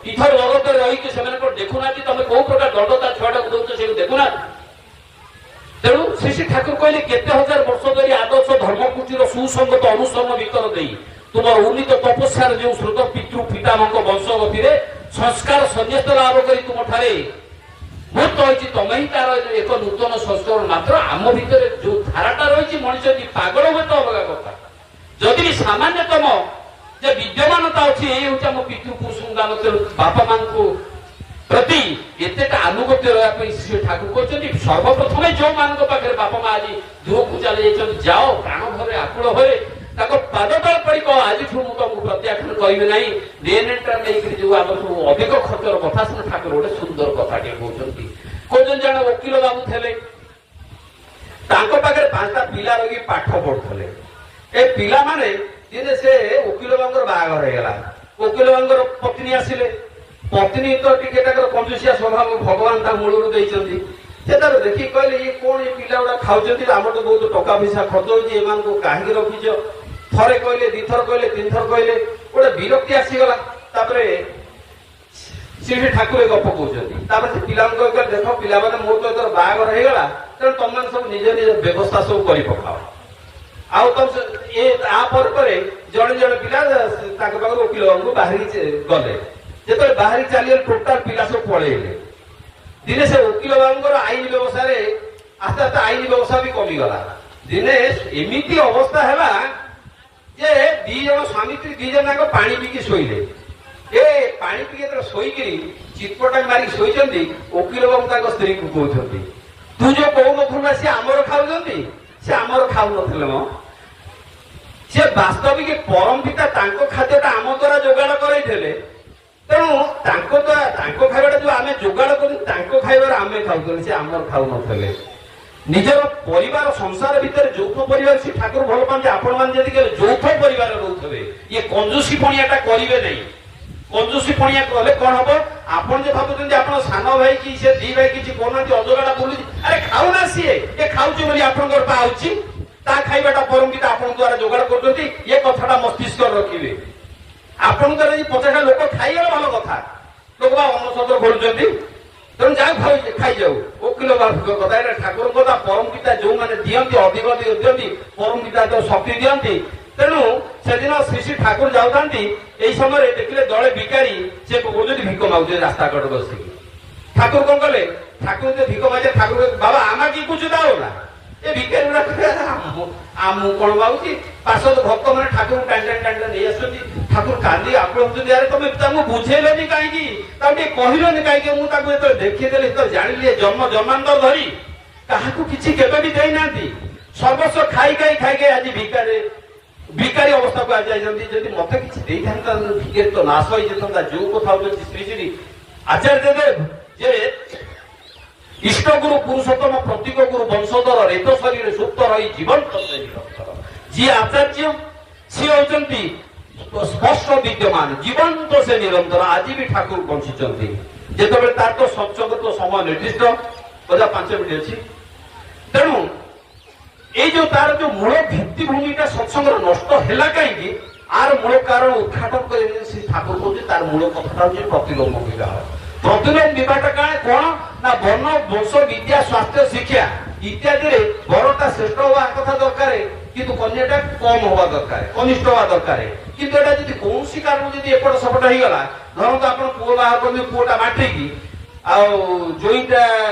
ଇଥର ଜଗତରେ ରହିକି ସେମାନେ କଣ ଦେଖୁନାହାନ୍ତି ତମେ କୋଉ ପ୍ରକାର ଦଣ୍ଡ ତା ଛୁଆଟାକୁ ଦଉଛ, ସେକୁ ଦେଖୁନାହାନ୍ତି? ତେଣୁ ଶ୍ରୀ ଠାକୁର କହିଲେ, କେତେ ହଜାର ବର୍ଷ ଧରି ଆଦର୍ଶ ଧର୍ମକୁଟିର ସୁସଙ୍ଗତ ଅନୁସରଣ ଭିତର ଦେଇ ତୁମର ଉନ୍ନୀତ ତପସ୍ୟାର ଯେଉଁ ସ୍ରୋତ ପିତୃ ପିତାମହଙ୍କ ବଂଶଗତିରେ ସଂସ୍କାର ସନ୍ନ୍ୟସ୍ତ ଲାଭ କରି ତୁମଠାରେ ମୁଁ କହିଛି ତମେ ହିଁ ତାର ଏକ ନୂତନ ସଂସ୍କରଣ ମାତ୍ର ଆମ ଭିତରେ ଯୋଉ ଧାରାଟା ରହିଛି ମଣିଷ ଯଦି ପାଗଳ ହୁଏ ତ ଅଲଗା କଥା ଯଦି ବି ସାମାନ୍ୟତମ ଯେ ବିଦ୍ୟମାନତା ଅଛି ଏଇ ହଉଛି ଆମ ପିତୃପୁରୁଷଙ୍କୁ ଦାନ ବାପା ମାଙ୍କୁ ପ୍ରତି ଏତେଟା ଆନୁଗତ୍ୟ ରହିବା ପାଇଁ ଶ୍ରୀ ଠାକୁର କହିଛନ୍ତି ସର୍ବପ୍ରଥମେ ଯୋଉମାନଙ୍କ ପାଖରେ ବାପା ମା ଆଜି ଦୂରକୁ ଚାଲି ଯାଇଛନ୍ତି ଯାଅ ପ୍ରାଣ ଭରେ ଆକୁଳ ଭରେ ତାଙ୍କ ପାଦ ତଳ ପଡି କହ ଆଜିଠୁ ମୁଁ ତମକୁ ପ୍ରତ୍ୟାଖ୍ୟାନ କରିବି ନାହିଁ ଡିଏନ୍ଏଟା ନେଇକରି ଯୋଉ ଆମର ସବୁ ଅଧିକ ଖର୍ଚ୍ଚର କଥା ଶ୍ରୀ ଠାକୁର ଗୋଟେ ସୁନ୍ଦର କଥାଟିଏ କହୁଛନ୍ତି କହୁଛନ୍ତି ଜଣେ ଓକିଲ ବାବୁ ଥିଲେ ତାଙ୍କ ପାଖରେ 5ଟା ପିଲା ରହିକି ପାଠ ପଢୁଥିଲେ ଏ ପିଲାମାନେ ଦିନେ ସେ ଓକିଲ ବାବୁଙ୍କର ବାହାଘର ହେଇଗଲା ଓକିଲ ବାବୁଙ୍କର ପତ୍ନୀ ଆସିଲେ ପତ୍ନୀ ତ ଟିକେ ତାଙ୍କର କଞ୍ଜୁସିଆ ସ୍ୱଭାବ ଭଗବାନ ତା ମୂଳରୁ ଦେଇଛନ୍ତି ସେ ତାର ଦେଖିକି କହିଲେ ଇଏ କଣ ଏ ପିଲା ଗୁଡା ଖାଉଛନ୍ତି ଆମର ତ ବହୁତ ଟଙ୍କା ପଇସା ଖର୍ଚ୍ଚ ହଉଛି ଏମାନଙ୍କୁ କାହିଁକି ରଖିଛ ଥରେ କହିଲେ ଦିଥର କହିଲେ 3 ଥର କହିଲେ ଗୋଟେ ବିରକ୍ତି ଆସିଗଲା ତାପରେ ଶ୍ରୀ ଠାକୁର ଗପ କହୁଛନ୍ତି ତାପରେ ସେ ପିଲାଙ୍କୁ କହିଲେ ଦେଖ ପିଲାମାନେ ମୋର ତ ଏଥର ବାହାଘର ହେଇଗଲା ତେଣୁ ତମମାନେ ସବୁ ନିଜ ନିଜ ବ୍ୟବସ୍ଥା ସବୁ କରି ପକାଅ ଆଉ ତମ ଏ ତାପରେ ଜଣେ ଜଣେ ପିଲା ତାଙ୍କ ପାଖରୁ ଓକିଲ ବାବୁଙ୍କୁ ବାହାରିକି ଗଲେ ଯେତେବେଳେ ବାହାରି ଚାଲିଗଲେ ଟୋଟାଲ ପିଲା ସବୁ ପଳେଇଲେ ଦିନେ ସେ ଓକିଲ ବାବୁଙ୍କର ଆଇନ ବ୍ୟବସ୍ଥାରେ ଆସ୍ତେ ଆସ୍ତେ ଆଇନ ବ୍ୟବସ୍ଥା ବି କମିଗଲା ଦିନେ ଏମିତି ଅବସ୍ଥା ହେଲା ଯେ 2 ଜଣ ସ୍ୱାମୀ ସ୍ତ୍ରୀ 2 ଜଣ ଯାକ ପାଣି ପିଇକି ଶୋଇଲେ ଏ ପାଣି ପିଇକି ଯେତେବେଳେ ଶୋଇକିରି ଚିତ୍ପଟା ମାରିକି ଶୋଇଛନ୍ତି ଓକିଲ ବାବୁ ତାଙ୍କ ସ୍ତ୍ରୀକୁ କହୁଛନ୍ତି ତୁ ଯୋଉ କହୁନଥିଲୁ ନା ସିଏ ଆମର ଖାଉଛନ୍ତି ସେ ଆମର ଖାଉନଥିଲେ ମ ସେ ବାସ୍ତବିକ ପରମ ପିତା ତାଙ୍କ ଖାଦ୍ୟଟା ଆମ ଦ୍ୱାରା ଯୋଗାଡ଼ କରାଇଥିଲେ ତେଣୁ ତାଙ୍କ ଖାଇବାଟା ଯୋଉ ଆମେ ଯୋଗାଡ଼ କରି ତାଙ୍କ ଖାଇବାରେ ଆମେ ଖାଉଥିଲେ ସେ ଆମର ଖାଉନଥିଲେ ନିଜର ପରିବାର ସଂସାର ଭିତରେ ଯୌଥ ପରିବାର ସେ ଠାକୁର ଭଲ ପାଆନ୍ତି ଆପଣମାନେ ଯଦି କେବେ ଯୌଥ ପରିବାର ରହୁଥିବେ ଇଏ କଞ୍ଜୁସି ପଣିଆଟା କରିବେ ନାହିଁ କଞ୍ଜୁସି ପଣିଆ କଲେ କଣ ହବ ଆପଣ ଯେ ଭାବୁଛନ୍ତି ଆପଣ ସାନ ଭାଇ କି ସେ 2 ଭାଇ କିଛି କରୁନାହାନ୍ତି ଅଜଗାଟା ବୁଲୁଛି ଆରେ ଖାଉନା ସିଏ ଏ ଖାଉଛି ବୋଲି ଆପଣଙ୍କର ପାଉଛି ତା ଖାଇବାଟା ପରମ ପିତା ଆପଣଙ୍କ ଦ୍ୱାରା ଯୋଗାଡ଼ କରୁଛନ୍ତି ଏ କଥାଟା ମସ୍ତିଷ୍କ ରଖିବେ ଆପଣଙ୍କ ଦ୍ୱାରା ଯଦି 50ଟା ଲୋକ ଖାଇଗଲେ ଭଲ କଥା ଲୋକ ବା ଅନସତ୍ର କରୁଛନ୍ତି ତେଣୁ ଯାହା ଖାଇଯାଉ ଓକିଲ ବାବୁଙ୍କ କଥା ଏଇଟା ଠାକୁରଙ୍କ କଥା ପରମ ପିତା ଯୋଉମାନେ ଦିଅନ୍ତି ଅଧିକ ଦିଅନ୍ତି ପରମ ପିତା ତ ଶକ୍ତି ଦିଅନ୍ତି ତେଣୁ ସେଦିନ ଶ୍ରୀ ଶ୍ରୀ ଠାକୁର ଯାଉଥାନ୍ତି ଏଇ ସମୟରେ ଦେଖିଲେ ଦଳେ ଭିକାରୀ ସେ କହୁଛନ୍ତି ଭିକ ମାଗୁଛନ୍ତି ରାସ୍ତା କଡ ବସିକି ଠାକୁର କଣ କଲେ ଠାକୁର ଯେ ଭିକ ମାଗେ ଠାକୁର ବାବା ଆମା କି କୁଛୁ ଦାଓ ନା ଏ ଭିକାରୀ ଗୁଡା ଆମକୁ କଣ ମାଗୁଛି ପାର୍ଶ୍ୱଦ ଭକ୍ତ ମାନେ ଠାକୁର ଟାଣି ନେଇ ଆସୁଛନ୍ତି ଠାକୁର କାନ୍ଦି ଆପଣ ହଉଛନ୍ତି ଆରେ ତମେ ତାଙ୍କୁ ବୁଝେଇଲନି କାହିଁକି ତାକୁ ଟିକେ କହିଲନି କାହିଁକି ମୁଁ ତାକୁ ଯେତେବେଳେ ଦେଖେଇଦେଲି ସେତେବେଳେ ଜାଣିଲି ଜନ୍ମାନ୍ତର ଧରି କାହାକୁ କିଛି କେବେ ବି ଦେଇନାହାନ୍ତି ସର୍ବସ୍ୱ ଖାଇ ଆଜି ଭିକାରୀ ଅବସ୍ଥାକୁ ଆଜି ଯାଇଛନ୍ତି ଯଦି ମତେ କିଛି ଦେଇଥାନ୍ତା ଭିକାରୀ ତ ନାଶ ହେଇଯାଇଥାନ୍ତା ଯୋଉ କଥା ହଉଛନ୍ତି ଶ୍ରୀ ଶ୍ରୀ ଆଚାର୍ଯ୍ୟ ଦେବ ଯେ ଇଷ୍ଟଗୁରୁ ପୁରୁଷୋତ୍ତମ ପ୍ରତୀକ ଗୁରୁ ବଂଶଧର ରେତ ଶରୀରରେ ସୁପ୍ତ ରହି ଜୀବନ୍ତ ଯିଏ ଆଚାର୍ଯ୍ୟ ସିଏ ହଉଛନ୍ତି ସ୍ପଷ୍ଟ ବିଦ୍ୟମାନ ଜୀବନ୍ତ ସେ ନିରନ୍ତର ଆଜି ବି ଠାକୁର ବଞ୍ଚିଛନ୍ତି ଯେତେବେଳେ ତାର ତ ସତ୍ସଙ୍ଗ ତ ସମୟ ନିର୍ଦ୍ଦିଷ୍ଟ 5 ମିନିଟ୍ ଅଛି ତେଣୁ ଏଇ ଯୋଉ ତାର ଯୋଉ ମୂଳ ଭିତ୍ତିଭୂମିଟା ସତ୍ସଙ୍ଗର ନଷ୍ଟ ହେଲା କାହିଁକି ଆର ମୂଳ କାରଣ ଉଦ୍ଘାଟନ କରି ଶ୍ରୀ ଠାକୁର କହୁଛି ତାର ମୂଳ କଥାଟା ହଉଛି ପ୍ରତିଲୋମ ବିବାହ ପ୍ରତିଲୋମ ବିବାହଟା କଣ ନା ବର୍ଣ୍ଣ ବଂଶ ବିଦ୍ୟା ସ୍ୱାସ୍ଥ୍ୟ ଶିକ୍ଷା ଇତ୍ୟାଦିରେ ବରଟା ଶ୍ରେଷ୍ଠ ହବା କଥା ଦରକାର କିନ୍ତୁ କନ୍ୟାଟା କମ ହବା ଦରକାର କନିଷ୍ଠ ହବା ଦରକାର କିନ୍ତୁ ଏଟା ଯଦି କୌଣସି କାରଣ ଯଦି ଏପଟ ସେପଟ ହେଇଗଲା ଧରନ୍ତୁ ଆପଣ ପୁଅ ବାହାର କରନ୍ତି ପୁଅଟା ମାଟ୍ରିକ ଆଉ ଯୋଇଟା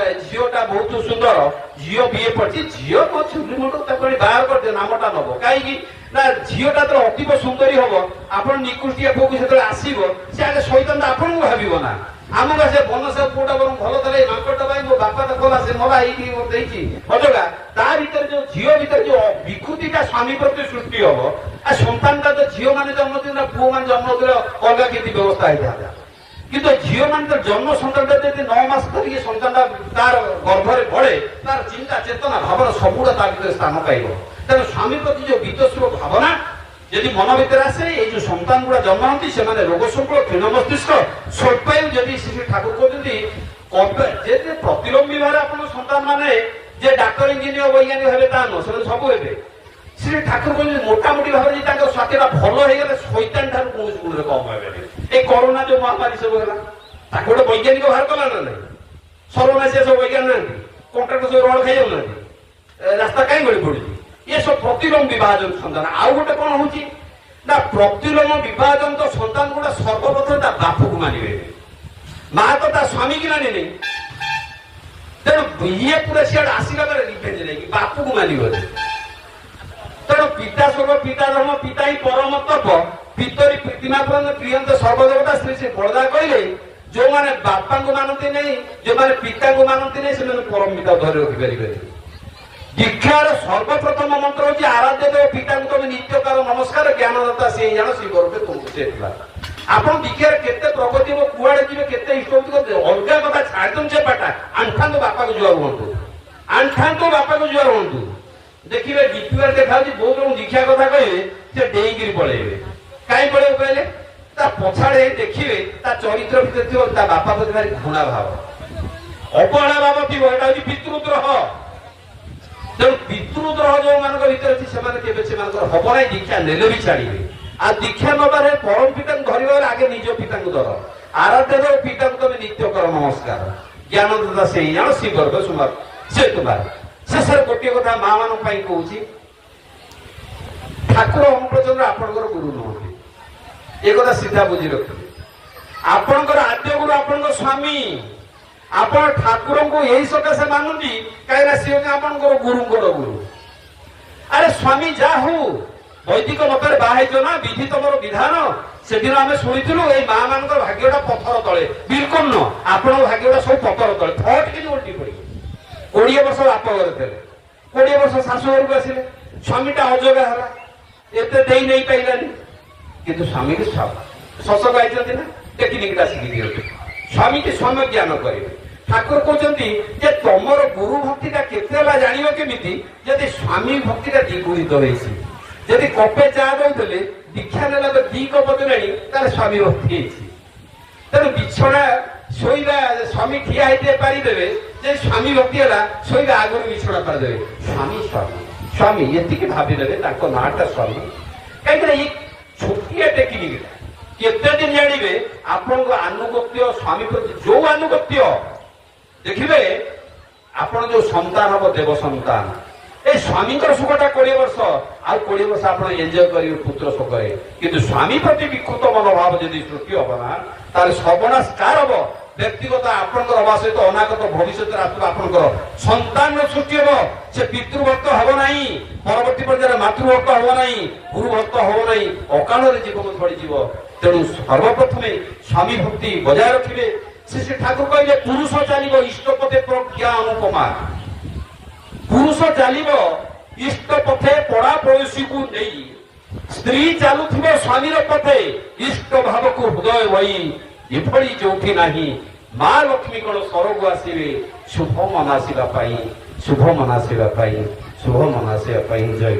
ଝିଅଟା ବହୁତ ସୁନ୍ଦର ଝିଅ ବିଏ ପଢିଛି ଝିଅ ମୋ ଛୁରୀ ମୁଣ୍ଡ ତାକୁ ବାହାର କରିଦିଅ ନାମଟା ନବ କାହିଁକି ନା ଝିଅଟା ତ ଅତୀବ ସୁନ୍ଦରୀ ହବ ଆପଣ ନିକୃଷ୍ଟିଆ ପୁଅକୁ ଯେତେବେଳେ ଆସିବ ସେ ଆଗେ ସୈତାନ ଆପଣଙ୍କୁ ଭାବିବ ନା ଆମକୁ ସେ ବନସ ପୁଅଟା ବରଂ ଭଲ ଥିଲା ଏଇ ମାଙ୍କଡଟା ପାଇଁ ମୋ ବାପା ତ କଲା ସେ ମଲା ହେଇକି ଦେଇଛି ଅଜଗା ତା ଭିତରେ ଯୋଉ ଝିଅ ଭିତରେ ଯୋଉ ବିକୃତିଟା ସ୍ୱାମୀ ପ୍ରତି ସୃଷ୍ଟି ହବ ଆଉ ସନ୍ତାନଟା ତ ଝିଅ ମାନେ ଜନ୍ମ ଦିନ ପୁଅ ମାନେ ଜନ୍ମ ଦେଲେ ଅଲଗା କିଛି ବ୍ୟବସ୍ଥା ହେଇଥାନ୍ତା କିନ୍ତୁ ଝିଅ ମାନେ ତ ଜନ୍ମ ସନ୍ତାନଟା ଯଦି 9 ମାସ ଧରିକି ସନ୍ତାନଟା ତାର ଗର୍ଭରେ ବଢେ ତାର ଚିନ୍ତା ଚେତନା ଭାବନା ସବୁଗୁଡା ତା ଭିତରେ ସ୍ଥାନ ପାଇବ ତେଣୁ ସ୍ୱାମୀ ପ୍ରତି ଯୋଉ ବିତସ୍ର ଭାବନା ଯଦି ମନ ଭିତରେ ଆସେ ଏଇ ଯୋଉ ସନ୍ତାନ ଗୁଡା ଜନ୍ମ ହନ୍ତି ସେମାନେ ରୋଗ ସଂକୁଳ କ୍ଷୀଣ ମସ୍ତିଷ୍କ ସ୍ୱଳ୍ପାୟୁ ଯଦି ଶ୍ରୀ ଠାକୁର କହୁଛନ୍ତି ଯେ ପ୍ରତିଲୋମ ବିବାହରେ ଆପଣ ସନ୍ତାନ ମାନେ ଯେ ଡାକ୍ତର ଇଞ୍ଜିନିୟର ବୈଜ୍ଞାନିକ ହେବେ ତା ନୁହଁ ସେମାନେ ସବୁ ହେବେ ଶ୍ରୀ ଠାକୁର କହୁଛନ୍ତି ମୋଟାମୋଟି ଭାବରେ ଯଦି ତାଙ୍କର ସ୍ୱାସ୍ଥ୍ୟଟା ଭଲ ହେଇଗଲେ ଶୈତାନ ଠାରୁ କୌଣସି ଗୁଣରେ କମ ହେବେନି ଏଇ କରୋନା ଯୋଉ ମହାମାରୀ ସବୁ ହେଲା ତାକୁ ଗୋଟେ ବୈଜ୍ଞାନିକ ବାହାର କଲା ନା ନାହିଁ ସର୍ବନାଶିଆ ସବୁ ବୈଜ୍ଞାନିକ ନାହାନ୍ତି କଣ୍ଟ୍ରାକ୍ଟ ସବୁ ରଳ ଖାଇଯାଉନାହାନ୍ତି ରାସ୍ତା କାହିଁ ଗଳି ପଡୁଛି ये सब प्रतिलोम विभाजन सन्तान आउ गोटे कौन होची ना प्रतिलोम विभाजन तो सन्तान गुड़ा सर्वप्रथम ता बापू को मानिबे मां तो ता स्वामी की माने नहीं ତେଣୁ ଇଏ ପୁରା ସିଆଡେ ଆସିଲା ପରେ ରିଭେଞ୍ଜ ନେଇକି ବାପୁକୁ ମାନିବ। ତେଣୁ ପିତା ସ୍ୱର୍ଗ ପିତା ଧର୍ମ ପିତା ହିଁ ପରମ ତପ ପିତରି ପ୍ରୀତିମା ପ୍ରିୟନ୍ତ ସର୍ବଦେବତା ଶ୍ରୀ ଶ୍ରୀ ବଳଦା କହିଲେ ଯୋଉମାନେ ବାପାଙ୍କୁ ମାନନ୍ତି ନାହିଁ ଯୋଉମାନେ ପିତାଙ୍କୁ ମାନନ୍ତି ନାହିଁ ସେମାନେ ପରମ ପିତା ଧରି ରଖିପାରିବେ। ଦୀକ୍ଷାର ସର୍ବପ୍ରଥମ ମନ୍ତ୍ର ହଉଛି ଆରାଧ୍ୟ ଦେବ ପିତାଙ୍କୁ ତମେ ନିତ୍ୟକାର ନମସ୍କାର ଜ୍ଞାନଦାତା ସିଏ ଜାଣ ଶ୍ରୀ ଗରୁଟେ ତୁମକୁ ସେ ଥିଲା। ଆପଣ ଦୀକ୍ଷାରେ କେତେ ପ୍ରଗତି ହେବ କୁଆଡେ ଯିବେ କେତେ ଇଷ୍ଟ ଅଲଗା କଥା ଛାଡିଛନ୍ତି ସେ ପାଟା ଆଣ୍ଠାନ୍ତୁ ବାପାକୁ ଜୁହାର ହୁଅନ୍ତୁ ଆଣ୍ଠାନ୍ତୁ ବାପାକୁ ଜୁହାର ହୁଅନ୍ତୁ। ଦେଖିବେ ଡିପିଆର ଦେଖାଯାଉଛି ବହୁତ ଜଣ ଦୀକ୍ଷା କଥା କହିବେ ସେ ଡେଇଁକିରି ପଳେଇବେ। କାହିଁ ପଳେଇବେ କହିଲେ ତା ପଛାଡେ ଦେଖିବେ ତା ଚରିତ୍ର ଭିତରେ ଥିବ ତା ବାପା ପ୍ରତି ଭାରି ଘୃଣା ଭାବ ଅବହେଳା ଭାବ ଥିବ। ଏଟା ହଉଛି ପିତୃଦ୍ରୋହ। ତେଣୁ ପିତୃଦ୍ରୋହ ଯୋଉମାନଙ୍କ ଭିତରେ ଅଛି ସେମାନେ କେବେ ସେମାନଙ୍କର ହବ ନାହିଁ ଦୀକ୍ଷା ନେଲେ ବି ଛାଡିବେ। ଆଉ ଦୀକ୍ଷା ନବାରେ ପରମ ପିତାଙ୍କୁ ଧରିବାରେ ଆଗେ ନିଜ ପିତାଙ୍କୁ ଧର ଆରାଧ୍ୟ ଦେବ ପିତାଙ୍କୁ ତମେ ନିତ୍ୟ କର ନମସ୍କାର ଜ୍ଞାନଦାତା ସେଇ ଜାଣ ଶ୍ରୀ ଗର୍ଭ ସୁମାର ସେ ତୁମାର। ଶେଷରେ ଗୋଟିଏ କଥା ମା ମାନଙ୍କ ପାଇଁ କହୁଛି ଠାକୁର ଅନୁପ୍ରଚନ୍ଦ୍ର ଆପଣଙ୍କର ଗୁରୁ ନୁହନ୍ତି। ଏ କଥା ସିଧା ବୁଝି ରଖିବେ। ଆପଣଙ୍କର ଆଦ୍ୟ ଗୁରୁ ଆପଣଙ୍କ ସ୍ୱାମୀ। ଆପଣ ଠାକୁରଙ୍କୁ ଏଇ ସକାଶେ ମାନନ୍ତି କାହିଁକିନା ସିଏ ହଉଛି ଆପଣଙ୍କର ଗୁରୁଙ୍କର ଗୁରୁ। ଆରେ ସ୍ୱାମୀ ଯାହା ହଉ ବୈଦିକ ମତରେ ବାହା ହେଇଛ ନା ବିଧି ତମର ବିଧାନ। ସେଦିନ ଆମେ ଶୁଣିଥିଲୁ ଏଇ ମା ମାନଙ୍କର ଭାଗ୍ୟଟା ପଥର ତଳେ ବିଲକୁଲ ନୁହଁ। ଆପଣଙ୍କ ଭାଗ୍ୟଟା ସବୁ ପଥର ତଳେ ଫଟ କିନ୍ତୁ ଓଲଟି ପଡିବ। 20 ବର୍ଷ ବାପ ଘରେ ଥିଲେ 20 ବର୍ଷ ଶାଶୁ ଘରକୁ ଆସିଲେ ସ୍ୱାମୀଟା ଅଜଗା ହେଲା ଏତେ ଦେଇ ନେଇ ପାଇଲାନି କିନ୍ତୁ ସ୍ୱାମୀକି ଶଶକ ଆଇଛନ୍ତି ନା ଟେକ୍ନିକଟା ଶିଖି ଦିଅନ୍ତୁ ସ୍ୱାମୀକି ସ୍ୱୟଂ ଜ୍ଞାନ କରିବେ। ଠାକୁର କହୁଛନ୍ତି ଯେ ତମର ଗୁରୁ ଭକ୍ତିଟା କେତେ ହେଲା ଜାଣିବ କେମିତି ଯଦି ସ୍ୱାମୀ ଭକ୍ତିଟା ଦ୍ୱିଗୁଣିତ ହେଇଛି। ଯଦି କପେ ଚା ଦଉଥିଲେ ଦୀକ୍ଷା ନେଲା ତ 2 କପ ଦେଲେଣି ତାହେଲେ ସ୍ୱାମୀ ଭକ୍ତି ହେଇଛି। ତେଣୁ ବିଛଣା ଶୋଇବା ସ୍ୱାମୀ ଠିଆ ହେଇତେ ପାରିଦେବେ ଯେ ସ୍ୱାମୀ ଭକ୍ତି ହେଲା ଶୋଇବା ଆଗରୁ ବିଛଣା ପାରିଦେବେ ସ୍ୱାମୀ ସ୍ୱାମୀ ସ୍ୱାମୀ ଏତିକି ଭାବିଦେବେ ତାଙ୍କ ନାଁଟା ସ୍ୱାମୀ। କାହିଁକିନା ଏଇ ଛୋଟିଆ ଟେକ୍ନିକଟା କେତେ ଦିନ ଜାଣିବେ ଆପଣଙ୍କ ଆନୁଗତ୍ୟ ସ୍ୱାମୀ ପ୍ରତି ଯୋଉ ଆନୁଗତ୍ୟ ଦେଖିବେ ଆପଣ ଯୋଉ ସନ୍ତାନ ହବ ଦେବ ସନ୍ତାନ এই স্বামীଙ୍କର ସୁଖଟା 20 ବର୍ଷ ଆଉ 20 ବର୍ଷ ଆପଣ ଏନ୍ଜୟ କରିବେ ପୁତ୍ର ସୁଖରେ। କିନ୍ତୁ ସ୍ୱାମୀ ପ୍ରତି ବିକୃତ ମନୋଭାବ ଯଦି ସୃଷ୍ଟି ହବ ନା ତାହେଲେ ସର୍ବନାଶ କାର ହବ ବ୍ୟକ୍ତିଗତ ଆପଣଙ୍କର ହବା ସହିତ ଅନାଗତ ଭବିଷ୍ୟତରେ ଆସୁଥିବା ଆପଣଙ୍କର ସନ୍ତାନର ସୃଷ୍ଟି ହବ। ସେ ପିତୃଭକ୍ତ ହବ ନାହିଁ ପରବର୍ତ୍ତୀ ପର୍ଯ୍ୟାୟରେ ମାତୃଭକ୍ତ ହବ ନାହିଁ ଗୁରୁଭକ୍ତ ହବ ନାହିଁ ଅକାଳରେ ଜୀବନ ଝଡ଼ିଯିବ। ତେଣୁ ସର୍ବପ୍ରଥମେ ସ୍ୱାମୀ ଭକ୍ତି ବଜାୟ ରଖିବେ। ଶ୍ରୀ ଠାକୁର କହିଲେ ପୁରୁଷ ଚାଲିବ ଇଷ୍ଟପଥେ ପ୍ରଜ୍ଞା ଅନୁପମା। ପୁରୁଷ ଚାଲିବ ଇଷ୍ଟ ପଥେ ପଡ଼ା ପଡ଼ୋଶୀକୁ ନେଇ ସ୍ତ୍ରୀ ଚାଲୁଥିବ ସ୍ୱାମୀର ପଥେ ଇଷ୍ଟ ଭାବକୁ ହୃଦୟ ବହି ଏଭଳି ଯୋଉଠି ନାହିଁ ମା ଲକ୍ଷ୍ମୀ କଣ ସ୍ୱରକୁ ଆସିବେ ଶୁଭ ମନାସିବା ପାଇଁ ଶୁଭ ମନାସିବା ପାଇଁ ଶୁଭ ମନାସିବା ପାଇଁ ଜୟ